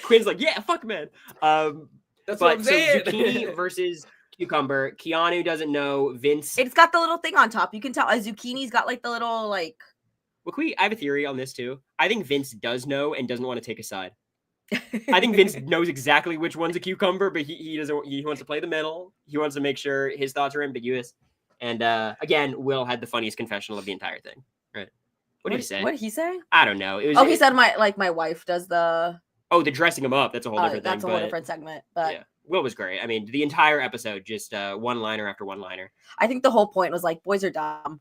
Quinn's like, yeah, fuck men. That's what I'm saying. Zucchini versus cucumber. Keanu doesn't know. Vince. It's got the little thing on top. You can tell a zucchini's got like the little like. Well, I have a theory on this too. I think Vince does know and doesn't want to take a side. I think Vince knows exactly which one's a cucumber, but he doesn't. He wants to play the middle. He wants to make sure his thoughts are ambiguous. And again, Will had the funniest confessional of the entire thing. Right? What did he say? What did he say? I don't know. He said my wife does the. Oh, the dressing him up. That's a whole different thing. That's a whole different segment. But yeah, Will was great. I mean, the entire episode, just one-liner after one-liner. I think the whole point was like, boys are dumb.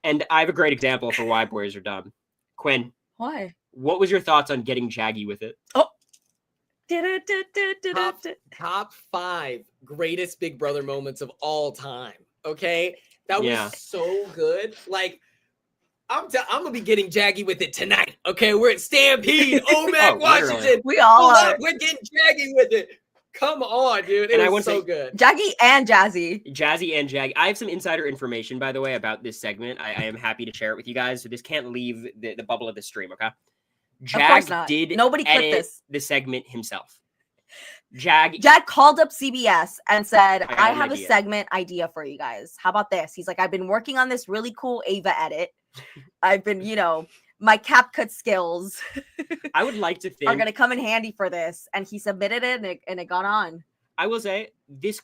And I have a great example for why boys are dumb. Quinn. Why? What was your thoughts on getting Jaggy with it? Oh. Top 5 greatest Big Brother moments of all time. Okay, that was so good. Like, I'm gonna be getting Jaggy with it tonight. Okay, we're at Stampede, Omak, Washington. We all are. We're getting Jaggy with it. Come on, dude. It was so good. Jaggy and Jazzy. Jazzy and Jaggy. I have some insider information, by the way, about this segment. I am happy to share it with you guys. So this can't leave the bubble of the stream, okay? Jag did Nobody edit the segment himself. Jag called up CBS and said, I have a segment idea for you guys. How about this? He's like, I've been working on this really cool Ava edit. I've been, my CapCut skills I would like to think are going to come in handy for this. And he submitted it and it got on. I will say this,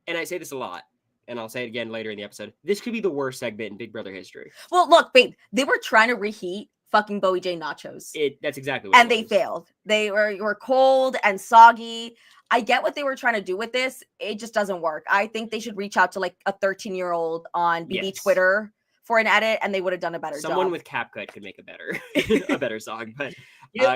and I say this a lot, and I'll say it again later in the episode. This could be the worst segment in Big Brother history. Well, look, babe, they were trying to reheat fucking Bowie J nachos. That's exactly what and they failed. They were cold and soggy. I get what they were trying to do with this. It just doesn't work. I think they should reach out to like a 13-year-old on BB Twitter for an edit, and they would have done a better job. Someone with CapCut could make a better song. But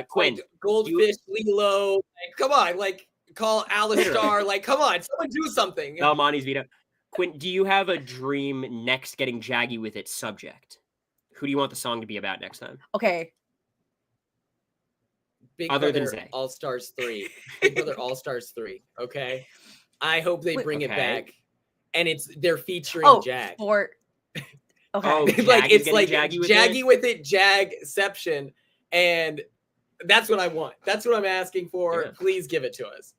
Quinn, like Goldfish, Lilo, like, come on, like call Alistar, like come on, someone do something. Belmonte's veto. Quinn, do you have a dream next getting Jaggy with its subject? Who do you want the song to be about next time? Okay. Big Brother All-Stars 3. Big Brother All-Stars 3. Okay. I hope they bring it back. And they're featuring Jag. Okay. Like it's like Jaggy with it, Jagception. And that's what I want. That's what I'm asking for. Yeah. Please give it to us.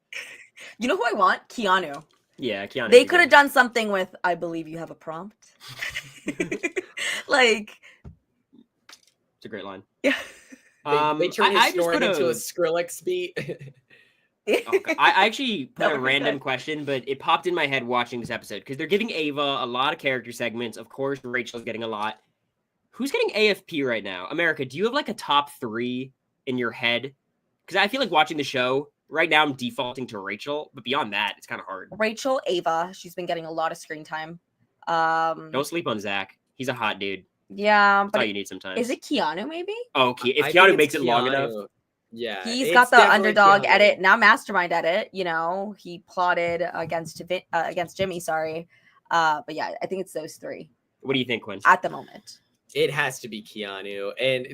You know who I want? Keanu. Yeah, Keanu. They could have done something with I believe you have a prompt. Like it's a great line. Yeah. They turned his snoring into a Skrillex beat. I actually put a random question, but it popped in my head watching this episode because they're giving Ava a lot of character segments. Of course, Rachel's getting a lot. Who's getting AFP right now? America, do you have like a top 3 in your head? Because I feel like watching the show right now, I'm defaulting to Rachel, but beyond that, it's kind of hard. Rachel, Ava, she's been getting a lot of screen time. Don't sleep on Zach. He's a hot dude. Yeah, that's all you need sometimes. Is it Keanu maybe? Oh, if Keanu makes it long enough. Yeah, he's got the underdog edit now, mastermind edit. He plotted against Jimmy. Sorry, but yeah, I think it's those 3. What do you think, Quinn? At the moment, it has to be Keanu, and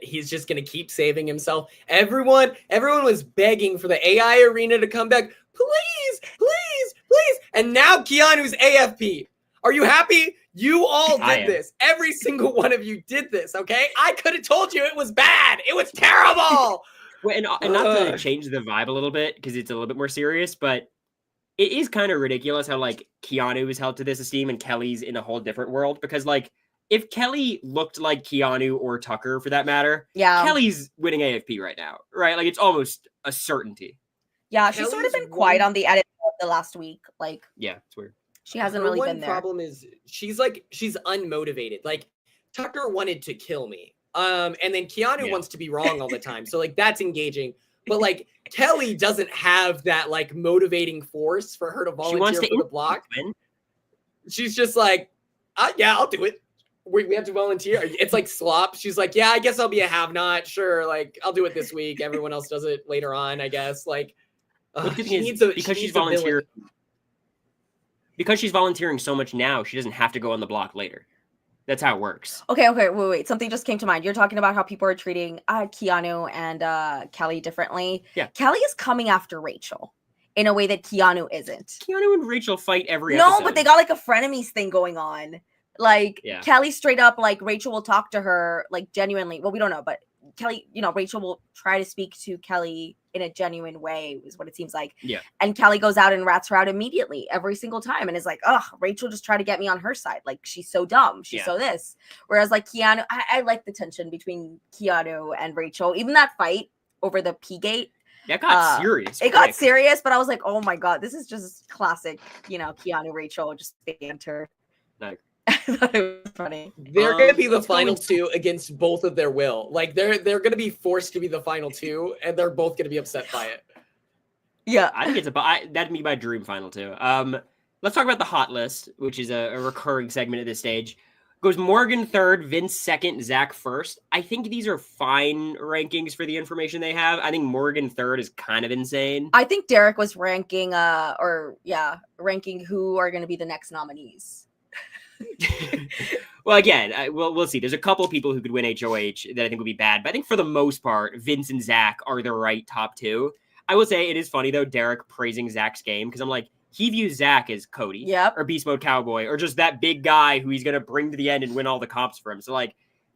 he's just gonna keep saving himself. Everyone was begging for the AI arena to come back. Please, please, please. And now Keanu's AFP. Are you happy? You all did this. Every single one of you did this, okay? I could have told you it was bad. It was terrible. And not to change the vibe a little bit, because it's a little bit more serious, but it is kind of ridiculous how, like, Keanu is held to this esteem and Kelly's in a whole different world. Because, like, if Kelly looked like Keanu or Tucker, for that matter, Kelly's winning AFP right now, right? Like, it's almost a certainty. Yeah, she's sort of been quiet on the edit of the last week. Like, yeah, it's weird. She hasn't really been there. One problem is she's unmotivated. Like Tucker wanted to kill me. And then Keanu wants to be wrong all the time. So like that's engaging. But like Kelly doesn't have that like motivating force for her to volunteer for the block. She's just like, yeah, I'll do it. We have to volunteer. It's like slop. She's like, yeah, I guess I'll be a have-not. Sure, like I'll do it this week. Everyone else does it later on, I guess. Like she's volunteering. Because she's volunteering so much now, she doesn't have to go on the block later. That's how it works. Okay, wait. Something just came to mind. You're talking about how people are treating Keanu and Kelly differently. Yeah. Kelly is coming after Rachel in a way that Keanu isn't. Keanu and Rachel fight every episode. No, but they got like a frenemies thing going on. Like Kelly straight up, like Rachel will talk to her like genuinely. Well, we don't know, but Kelly, Rachel will try to speak to Kelly in a genuine way is what it seems like. Yeah. And Kelly goes out and rats her out immediately every single time and is like, oh, Rachel just tried to get me on her side. Like she's so dumb. She's so this. Whereas like Keanu, I like the tension between Keanu and Rachel. Even that fight over the Pegate. That got serious. It got serious, but I was like, oh my God, this is just classic, Keanu, Rachel, just banter. No. I thought it was funny. They're gonna be the final 2 against both of their will. Like they're gonna be forced to be the final 2, and they're both gonna be upset by it. Yeah, I think it's that'd be my dream final 2. Let's talk about the hot list, which is a recurring segment at this stage. Goes Morgan 3rd, Vince 2nd, Zach 1st. I think these are fine rankings for the information they have. I think Morgan 3rd is kind of insane. I think Derek was ranking who are going to be the next nominees. Well, again, we'll see. There's a couple of people who could win HOH that I think would be bad, but I think for the most part, Vince and Zach are the right top two. I will say it is funny though, Derek praising Zach's game, because I'm like, he views Zach as Cody, or Beast Mode Cowboy, or just that big guy who he's gonna bring to the end and win all the comps for him. So like,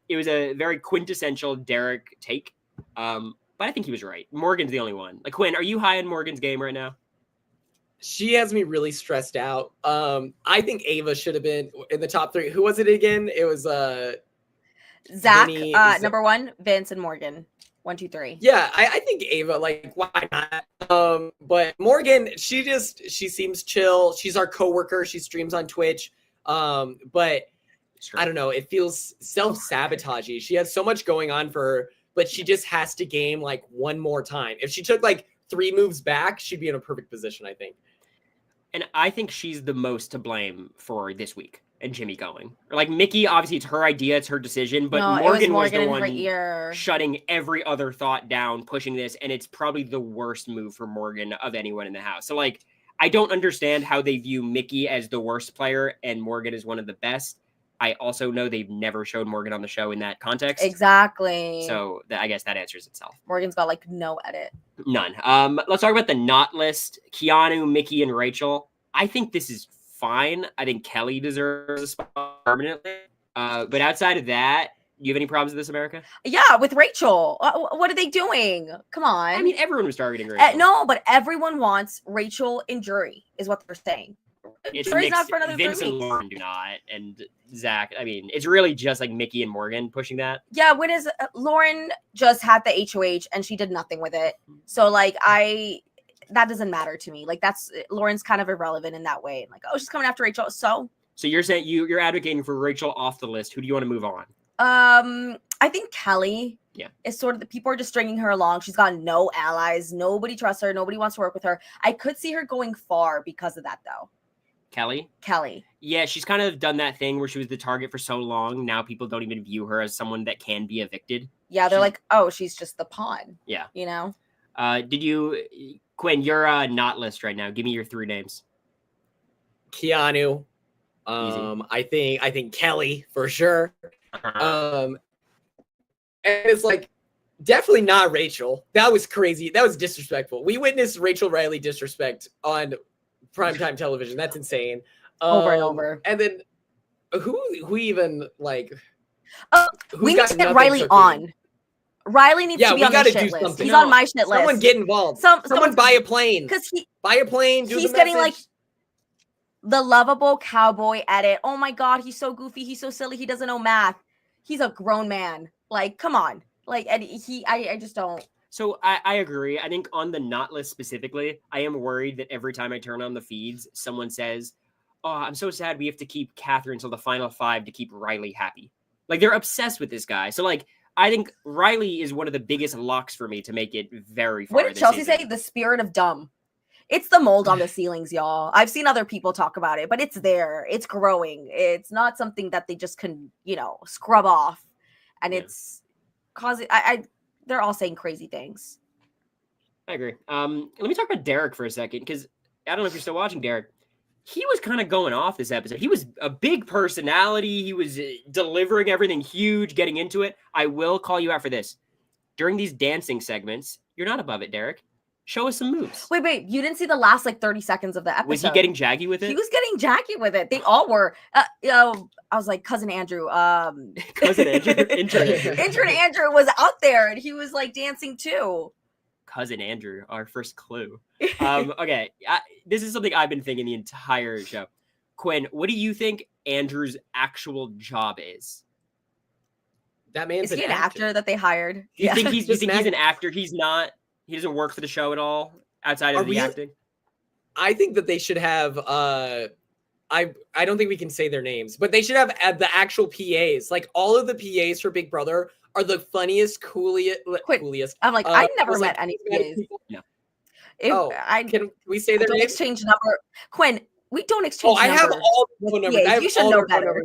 it was a very quintessential Derek take. But I think he was right. Morgan's the only one. Like, Quinn, are you high on Morgan's game right now? She has me really stressed out. I think Ava should have been in the top 3. Who was it again? It was Zach, Vinny, number 1, Vince and Morgan. 1, 2, 3. Yeah, I think Ava, like, why not? But Morgan, she seems chill. She's our coworker. She streams on Twitch. But I don't know. It feels self-sabotagey. She has so much going on for her, but she just has to game like one more time. If she took like 3 moves back, she'd be in a perfect position, I think. And I think she's the most to blame for this week and Jimmy going. Like, Mickey, obviously it's her idea, it's her decision, but no, Morgan was the one shutting every other thought down, pushing this, and it's probably the worst move for Morgan of anyone in the house. So, like, I don't understand how they view Mickey as the worst player and Morgan as one of the best. I also know they've never showed Morgan on the show in that context. Exactly. So I guess that answers itself. Morgan's got like no edit. None. Let's talk about the not list. Keanu, Mickey, and Rachel. I think this is fine. I think Kelly deserves a spot permanently. But outside of that, do you have any problems with this, America? Yeah, with Rachel. What are they doing? Come on. I mean, everyone was targeting Rachel. No, but everyone wants Rachel and Jury, is what they're saying. It's not for another Vince and Lauren do not, and Zach. I mean, it's really just like Mickey and Morgan pushing that. Yeah, when is Lauren just had the HOH and she did nothing with it. So like that doesn't matter to me. Like that's Lauren's kind of irrelevant in that way. Like, oh, she's coming after Rachel. So you're saying you're advocating for Rachel off the list. Who do you want to move on? I think Kelly. Yeah, is sort of the people are just stringing her along. She's got no allies. Nobody trusts her. Nobody wants to work with her. I could see her going far because of that, though. Kelly? Yeah, she's kind of done that thing where she was the target for so long. Now people don't even view her as someone that can be evicted. Yeah, they're like, oh, she's just the pawn. Yeah. You know? Quinn, you're not list right now. Give me your 3 names. Keanu. I think Kelly for sure. And it's like definitely not Rachel. That was crazy. That was disrespectful. We witnessed Rachel Riley disrespect on primetime television. That's insane. Over and over. And then who even like we need to get Riley on. Riley needs to be on the shit list. He's on my shit list. Someone get involved. Someone buy a plane. Because buy a plane. He's getting like the lovable cowboy edit. Oh my god, he's so goofy. He's so silly. He doesn't know math. He's a grown man. Like, come on. Like, and I just don't. So I agree. I think on the not list specifically, I am worried that every time I turn on the feeds, someone says, oh, I'm so sad we have to keep Catherine till the final 5 to keep Riley happy. Like, they're obsessed with this guy. So, like, I think Riley is one of the biggest locks for me to make it very far. What did Chelsea say? The spirit of dumb. It's the mold on the ceilings, y'all. I've seen other people talk about it, but it's there. It's growing. It's not something that they just can, scrub off. And it's causing... They're all saying crazy things. I agree. Let me talk about Derek for a second, because I don't know if you're still watching Derek. He was kind of going off this episode. He was a big personality. He was delivering everything huge, getting into it. I will call you out for this. During these dancing segments, you're not above it, Derek. Show us some moves. Wait. You didn't see the last 30 seconds of the episode. Was he getting Jaggy with it? He was getting Jaggy with it. They all were. I was like, Cousin Andrew. Cousin Andrew? Intern Andrew was out there and he was like dancing too. Cousin Andrew, our first clue. Okay. This is something I've been thinking the entire show. Quinn, what do you think Andrew's actual job is? That man's an actor that they hired. You think he's an actor? He doesn't work for the show at all outside of the acting? I think that they should have I don't think we can say their names, but they should have the actual PAs. Like all of the PAs for Big Brother are the funniest, coolest. I'm like, I've never met any PAs. No. Can we say their names? Exchange number. Quinn, we don't exchange numbers. I have all the phone numbers. You should know better.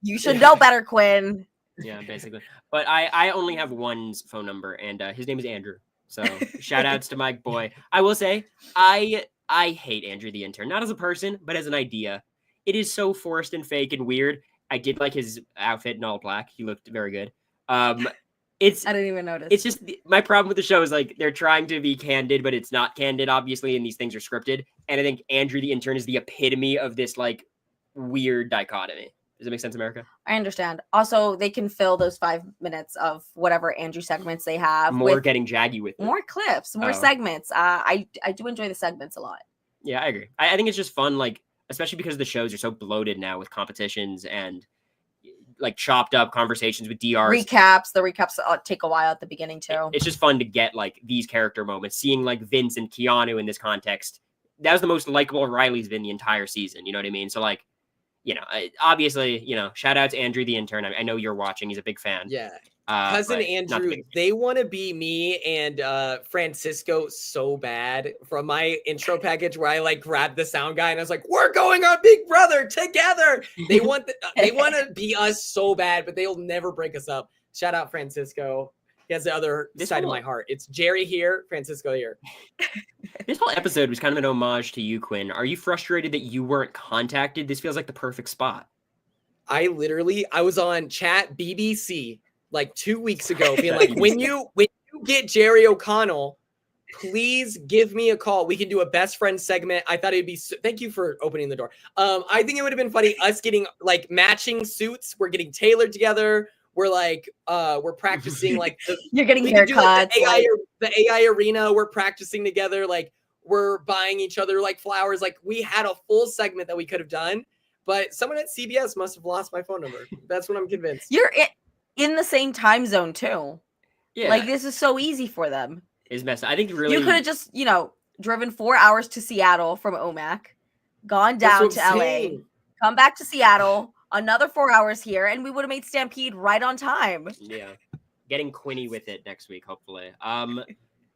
You should know better, Quinn. Yeah, basically. But I only have one's phone number, and his name is Andrew. So shout outs to my boy. I will say, I hate Andrew the intern, not as a person, but as an idea. it is so forced and fake and weird. I did like his outfit in all black. He looked very good. It's I didn't even notice. It's just my problem with the show is like they're trying to be candid, but it's not candid, obviously, and these things are scripted. And I think Andrew the intern is the epitome of this like weird dichotomy. Does that make sense, America? I understand. Also, they can fill those 5 minutes of whatever Andrew segments they have. More with getting Jaggy with it. more clips, more segments. I do enjoy the segments a lot. Yeah, I agree. I think it's just fun, like, especially because the shows are so bloated now with competitions and like chopped up conversations with DRs. The recaps take a while at the beginning too. It's just fun to get like these character moments. Seeing like Vince and Keanu in this context, that was the most likable Riley's been the entire season. You know what I mean? So like, you know, obviously, you know, shout out to Andrew the intern. I know you're watching. He's a big fan. Yeah. Cousin Andrew, they want to be me and Francisco so bad from my intro package where I like grabbed the sound guy and I was like, we're going on Big Brother together. They want to be us so bad, but they'll never break us up. Shout out Francisco. He has the other side of my heart. It's Jerry here, Francisco here. This whole episode was kind of an homage to you, Quinn. Are you frustrated that you weren't contacted? This feels like the perfect spot. I was on chat BBC like 2 weeks ago being like, when you get Jerry O'Connell, please give me a call. We can do a best friend segment. I thought it'd be thank you for opening the door. I think it would have been funny us getting like matching suits. We're getting tailored together. We're like we're practicing like you're getting haircuts. Like, the AI arena. We're practicing together. Like we're buying each other like flowers. Like we had a full segment that we could have done, but someone at CBS must have lost my phone number. That's what I'm convinced. You're in the same time zone too. Yeah, like this is so easy for them. It's messed up. I think really you could have just driven 4 hours to Seattle from OMAC, gone down to LA, come back to Seattle, another 4 hours here, and we would have made Stampede right on time. Yeah, getting Quinny with it next week, hopefully.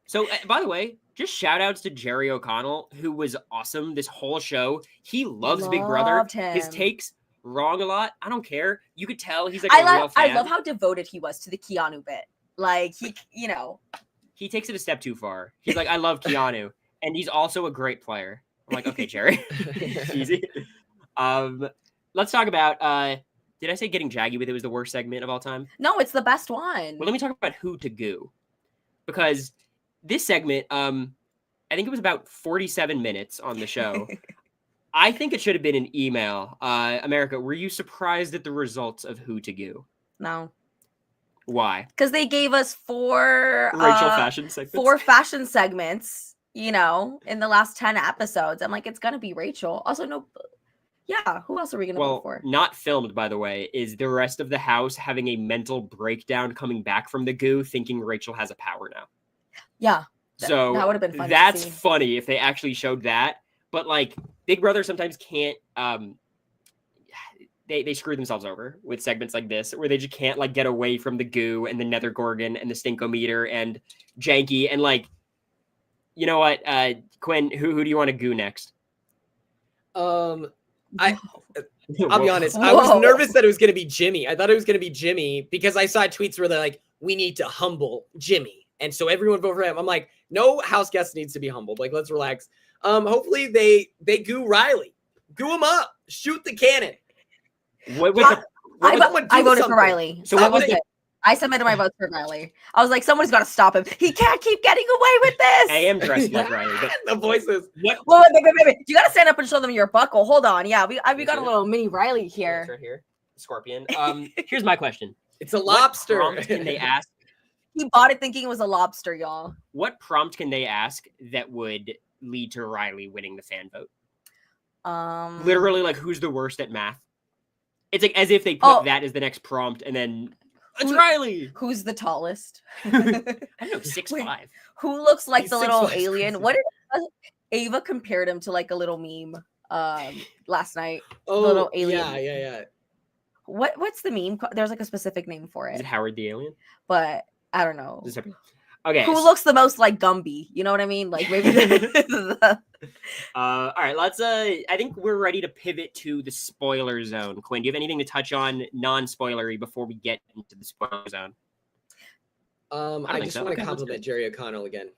So by the way, just shout outs to Jerry O'Connell, who was awesome this whole show. He loves Big Brother. Him. His takes wrong a lot. I don't care. You could tell he's like a real fan. I love how devoted he was to the Keanu bit. Like he takes it a step too far. He's like, I love Keanu, and he's also a great player. I'm like, okay, Jerry, easy. Let's talk about. Did I say getting Jaggy with it was the worst segment of all time? No, it's the best one. Well, let me talk about who to goo, because this segment, I think it was about 47 minutes on the show. I think it should have been an email. America, were you surprised at the results of who to goo? No. Why? Because they gave us four fashion segments. 4 fashion segments, in the last 10 episodes. I'm like, it's gonna be Rachel. Also, who else are we gonna vote for? Not filmed, by the way, is the rest of the house having a mental breakdown coming back from the goo, thinking Rachel has a power now. Yeah. So that would have been fun. That's funny if they actually showed that. But like Big Brother sometimes can't they screw themselves over with segments like this where they just can't like get away from the goo and the nether gorgon and the stinkometer and janky and like, you know what, Quinn, who do you want to goo next? I'll be honest. I was nervous that it was going to be Jimmy. I thought it was going to be Jimmy because I saw tweets where they're like, we need to humble Jimmy. And so everyone vote for him. I'm like, no house guest needs to be humbled. Like, let's relax. Hopefully they goo Riley. Goo him up. Shoot the cannon. I voted for Riley. So I submitted my votes for Riley. I was like, someone's got to stop him. He can't keep getting away with this. I am dressed like Riley. But the voices. Wait. You got to stand up and show them your buckle. Hold on. Yeah, we got a little mini Riley here. Right here. Scorpion. Here's my question. It's a lobster. What prompt can they ask? He bought it thinking it was a lobster, y'all. What prompt can they ask that would lead to Riley winning the fan vote? Literally, like, who's the worst at math? It's like as if they put that as the next prompt, and then it's Riley. Who's the tallest? I don't know, 6'5". Who looks like the little alien? What did Ava compared him to? Like a little meme last night. Oh, the little alien. Yeah. What's the meme? There's like a specific name for it. Is it Howard the Alien? But I don't know. Okay. Who looks the most like Gumby? You know what I mean? Like maybe. All right. Let's. I think we're ready to pivot to the spoiler zone. Quinn, do you have anything to touch on non-spoilery before we get into the spoiler zone? I just want to compliment Jerry O'Connell again.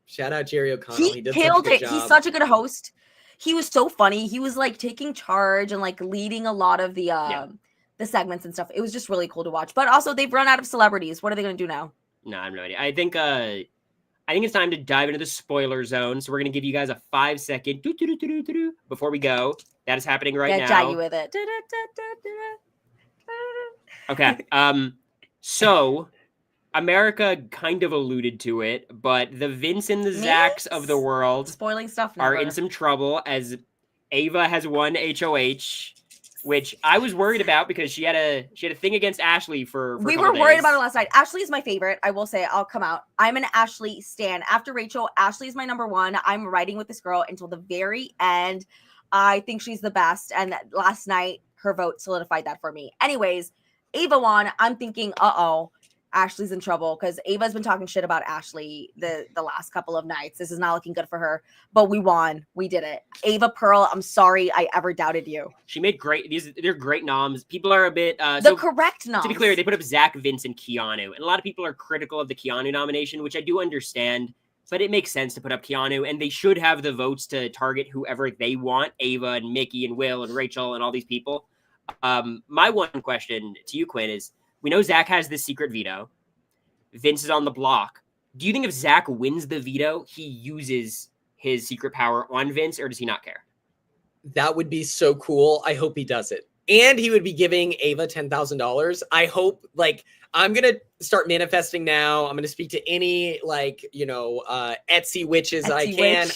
Shout out Jerry O'Connell. He killed it. He's such a good host. he was so funny. He was like taking charge and like leading a lot of the segments and stuff. It was just really cool to watch. But also, they've run out of celebrities. What are they going to do now? No, I have no idea. I think it's time to dive into the spoiler zone. So we're going to give you guys a 5-second before we go. That is happening right now. Get Jaggy with it. Okay. So America kind of alluded to it, but the Vince and the Zachs of the world spoiling stuff are in some trouble as Ava has won HOH, which I was worried about because she had a thing against Ashley for we a were days. Worried about it last night. Ashley is my favorite. I will say, I'll come out. I'm an Ashley stan. After Rachel, Ashley is my number one. I'm riding with this girl until the very end. I think she's the best. And last night, her vote solidified that for me. Anyways, Ava won. I'm thinking, Ashley's in trouble because Ava's been talking shit about Ashley the last couple of nights. This is not looking good for her, but we won. We did it. Ava Pearl, I'm sorry I ever doubted you. She made great. They're great noms. People are a bit correct noms. To be clear, they put up Zach, Vince, and Keanu, and a lot of people are critical of the Keanu nomination, which I do understand. But it makes sense to put up Keanu, and they should have the votes to target whoever they want. Ava and Mickey and Will and Rachel and all these people. My one question to you, Quinn, is: we know Zach has this secret veto. Vince is on the block. Do you think if Zach wins the veto, he uses his secret power on Vince, or does he not care? That would be so cool. I hope he does it. And he would be giving Ava $10,000. I hope, I'm going to start manifesting now. I'm going to speak to any, Etsy witches I can.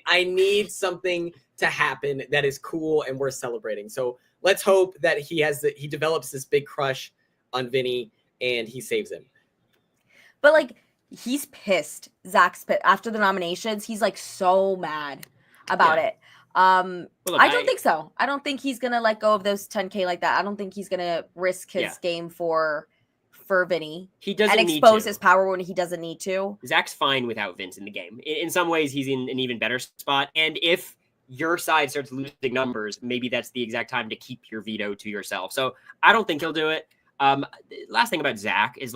I need something to happen that is cool and worth celebrating. So let's hope that he develops this big crush on Vinny and he saves him. But he's pissed. Zach's pissed. After the nominations, he's so mad about it. Well, look, I don't think so. I don't think he's gonna let go of those 10K like that. I don't think he's gonna risk his game for Vinny. He doesn't and expose his power when he doesn't need to. Zach's fine without Vince in the game. In some ways, he's in an even better spot. And if your side starts losing numbers, maybe that's the exact time to keep your veto to yourself. So I don't think he'll do it. Last thing about Zach is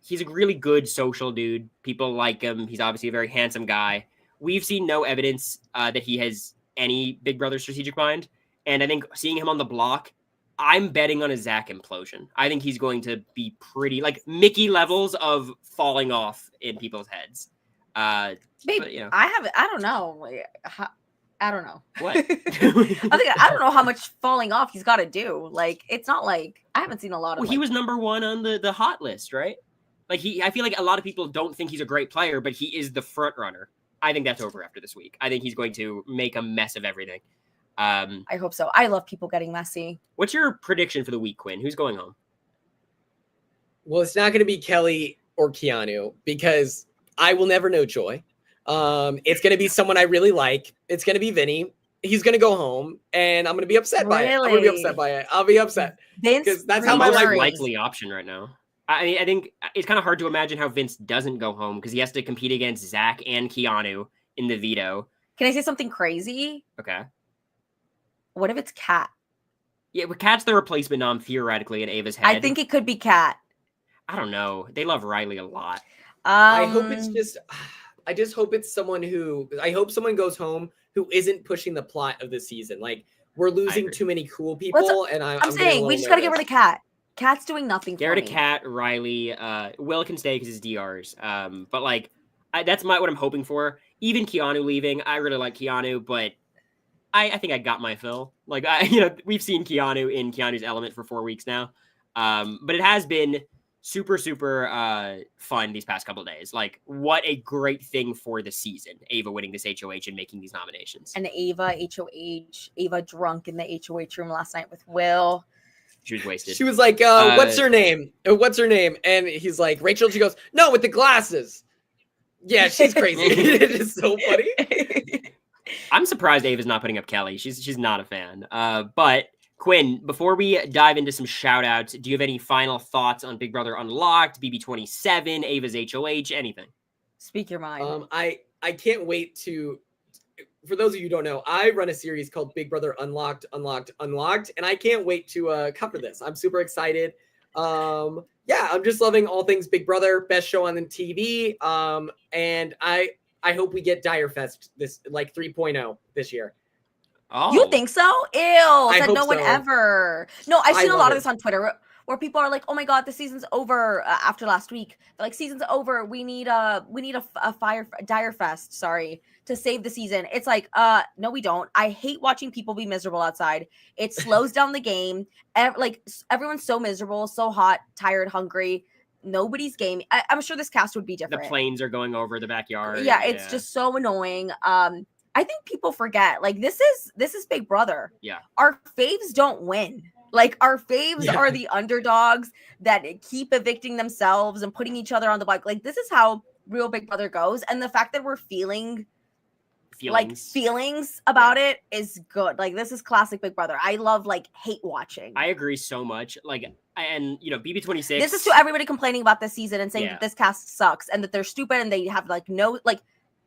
he's a really good social dude. People like him. He's obviously a very handsome guy. We've seen no evidence that he has any Big Brother strategic mind. And I think seeing him on the block, I'm betting on a Zach implosion. I think he's going to be pretty Mickey levels of falling off in people's heads. Babe, but, I don't know. I don't know. What? I don't know how much falling off he's got to do. It's not I haven't seen a lot of. Well, he was number one on the hot list, right? I feel like a lot of people don't think he's a great player, but he is the front runner. I think that's over after this week. I think he's going to make a mess of everything. I hope so. I love people getting messy. What's your prediction for the week, Quinn? Who's going home? Well, it's not going to be Kelly or Keanu because I will never know Joy. It's going to be someone I really like. It's going to be Vinny. He's going to go home, and I'm going to be upset by it. I'm going to be upset by it. I'll be upset because that's how my life likely option right now. I mean, I think it's kind of hard to imagine how Vince doesn't go home because he has to compete against Zach and Keanu in the veto. Can I say something crazy? Okay. What if it's Kat? Yeah, but Kat's the replacement nom theoretically in Ava's head. I think it could be Kat. I don't know. They love Riley a lot. I hope I just hope it's someone I hope someone goes home who isn't pushing the plot of the season. We're losing too many cool people, and I'm saying we just got to get rid of Kat. Kat's doing nothing for me. Get rid of Kat, Riley. Will can stay because it's DRs. But that's what I'm hoping for. Even Keanu leaving, I really like Keanu, but I think I got my fill. We've seen Keanu in Keanu's element for 4 weeks now. But it has been super, super fun these past couple of days. What a great thing for the season. Ava winning this HOH and making these nominations. And Ava drunk in the HOH room last night with Will. She was wasted. She was like, what's her name? What's her name? And he's like, Rachel. She goes, no, with the glasses. Yeah, she's crazy. It is so funny. I'm surprised Ava's not putting up Kelly. She's not a fan. But Quinn, before we dive into some shout outs, do you have any final thoughts on Big Brother Unlocked, BB27, Ava's HOH, anything? Speak your mind. I can't wait to, for those of you who don't know, I run a series called Big Brother Unlocked, and I can't wait to cover this. I'm super excited. I'm just loving all things Big Brother, best show on the TV. And I hope we get Dire Fest this like 3.0 this year. Oh, You think so? Ew, said hope no one so. ever. No, I've I seen a love lot of it. this on Twitter where people are like, "Oh my god, the season's over after last week." They're like, "Season's over. We need a Dire Fest, sorry, to save the season." It's like, no, we don't. I hate watching people be miserable outside. It slows down the game. Everyone's so miserable, so hot, tired, hungry. Nobody's gaming. I'm sure this cast would be the different. planes are going over the backyard. Yeah, it's just so annoying. I think people forget, like, this is Big Brother. Yeah. Our faves don't win. Like, our faves are the underdogs that keep evicting themselves and putting each other on the bike. Like, this is how real Big Brother goes. And the fact that we're feelings about it is good. Like, this is classic Big Brother. I love, like, hate watching. I agree so much. Like, and you know, BB26. This is to everybody complaining about this season and saying that this cast sucks and that they're stupid and they have like no, like,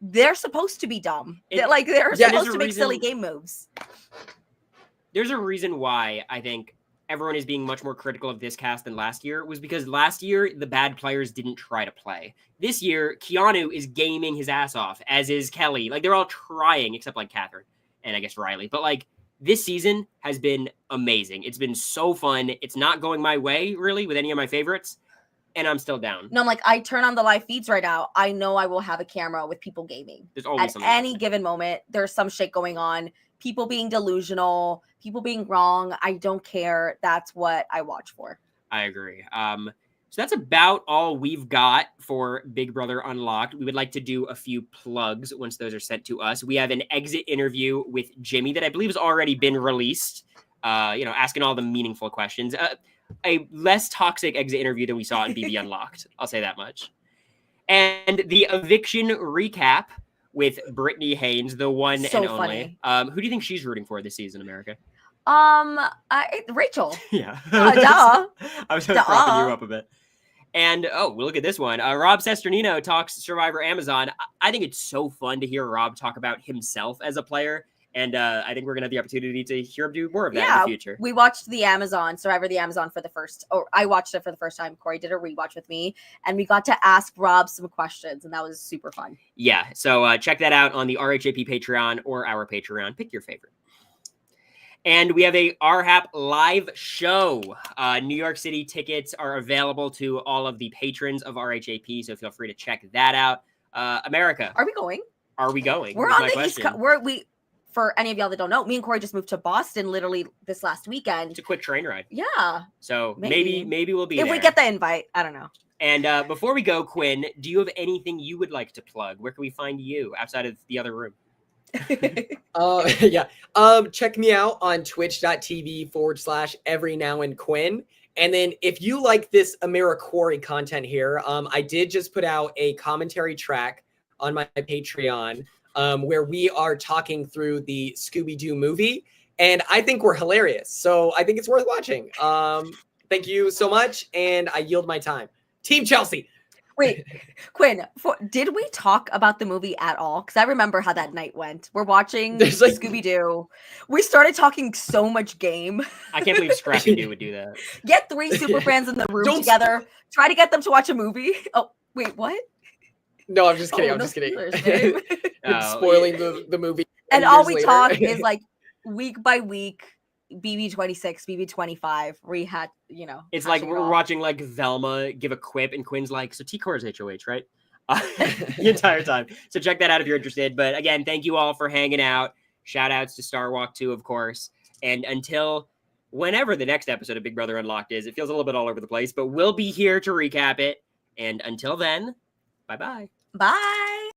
they're supposed to be dumb. They're supposed to make silly game moves. There's a reason why I think everyone is being much more critical of this cast than last year, was because last year the bad players didn't try to play. This year, Keanu is gaming his ass off, as is Kelly. Like, they're all trying, except like Catherine and I guess Riley. But like, this season has been amazing. It's been so fun. It's not going my way really with any of my favorites, and I'm still down. No, I'm like, I turn on the live feeds right now. I know I will have a camera with people gaming. There's always at any given moment. There's some shit going on. People being delusional, people being wrong. I don't care. That's what I watch for. I agree. So that's about all we've got for Big Brother Unlocked. We would like to do a few plugs once those are sent to us. We have an exit interview with Jimmy that I believe has already been released. Asking all the meaningful questions. A less toxic exit interview than we saw in BB Unlocked. I'll say that much. And the eviction recap with Brittany Haynes, the one and only. Who do you think she's rooting for this season, America? Rachel. Yeah. Duh. I was propping you up a bit. And, look at this one. Rob Sesternino talks Survivor Amazon. I think it's so fun to hear Rob talk about himself as a player. And I think we're going to have the opportunity to hear him do more of that in the future. We watched Survivor the Amazon I watched it for the first time. Cory did a rewatch with me, and we got to ask Rob some questions, and that was super fun. Yeah, so check that out on the RHAP Patreon or our Patreon. Pick your favorite. And we have a RHAP live show. New York City tickets are available to all of the patrons of RHAP, so feel free to check that out. America. Are we going? We're on the East Coast. For any of y'all that don't know, me and Cory just moved to Boston literally this last weekend. It's a quick train ride. Yeah. So maybe we'll be there. If we get the invite, I don't know. And before we go, Quinn, do you have anything you would like to plug? Where can we find you outside of the other room? Check me out on twitch.tv/everynowandquinn. And then if you like this Cory content here, I did just put out a commentary track on my Patreon where we are talking through the Scooby-Doo movie. And I think we're hilarious. So I think it's worth watching. Thank you so much. And I yield my time. Team Chelsea. Wait, Quinn, did we talk about the movie at all? Because I remember how that night went. We're watching Scooby-Doo. We started talking so much game. I can't believe Scrappy-Doo would do that. Get 3 super fans in the room together. Try to get them to watch a movie. Oh, wait, what? No, I'm just kidding. I'm just kidding. Spoiling the movie. And all we talk is like week by week. BB26, BB25, It's like we're watching like Velma give a quip, and Quinn's like, so T-Core is HOH, right? The entire time. So check that out if you're interested. But again, thank you all for hanging out. Shout outs to Starwalk 2, of course. And until whenever the next episode of Big Brother Unlocked is, it feels a little bit all over the place, but we'll be here to recap it. And until then, bye-bye. Bye.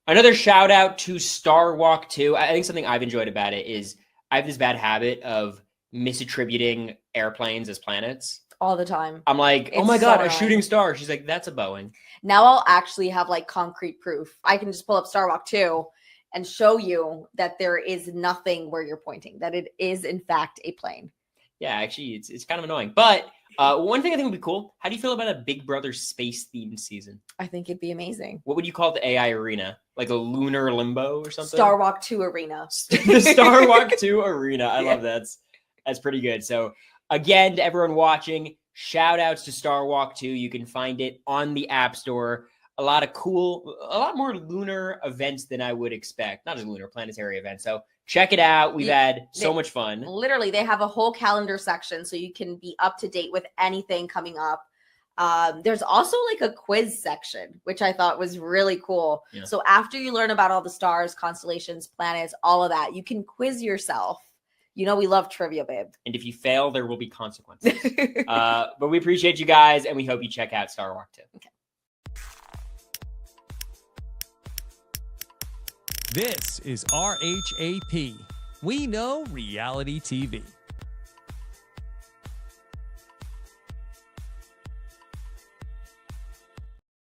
Another shout out to Starwalk 2. I think something I've enjoyed about it is I have this bad habit of misattributing airplanes as planets. All the time. I'm like, oh my God, a shooting star. She's like, that's a Boeing. Now I'll actually have like concrete proof. I can just pull up Starwalk 2 and show you that there is nothing where you're pointing, that it is in fact a plane. Yeah, actually, it's kind of annoying. But one thing I think would be cool, how do you feel about a Big Brother space-themed season? I think it'd be amazing. What would you call the AI arena? Like a lunar limbo or something? Starwalk 2 arena. The Starwalk 2 arena. I love that. That's pretty good. So again, to everyone watching, shout outs to Starwalk 2. You can find it on the App Store. a lot more lunar events than I would expect. Not just lunar, planetary events. So check it out. We've had so much fun. Literally, they have a whole calendar section so you can be up to date with anything coming up. There's also like a quiz section, which I thought was really cool. Yeah. So after you learn about all the stars, constellations, planets, all of that, you can quiz yourself. You know, we love trivia, babe. And if you fail, there will be consequences. But we appreciate you guys, and we hope you check out Starwalk too. Okay. This is RHAP. We know reality TV.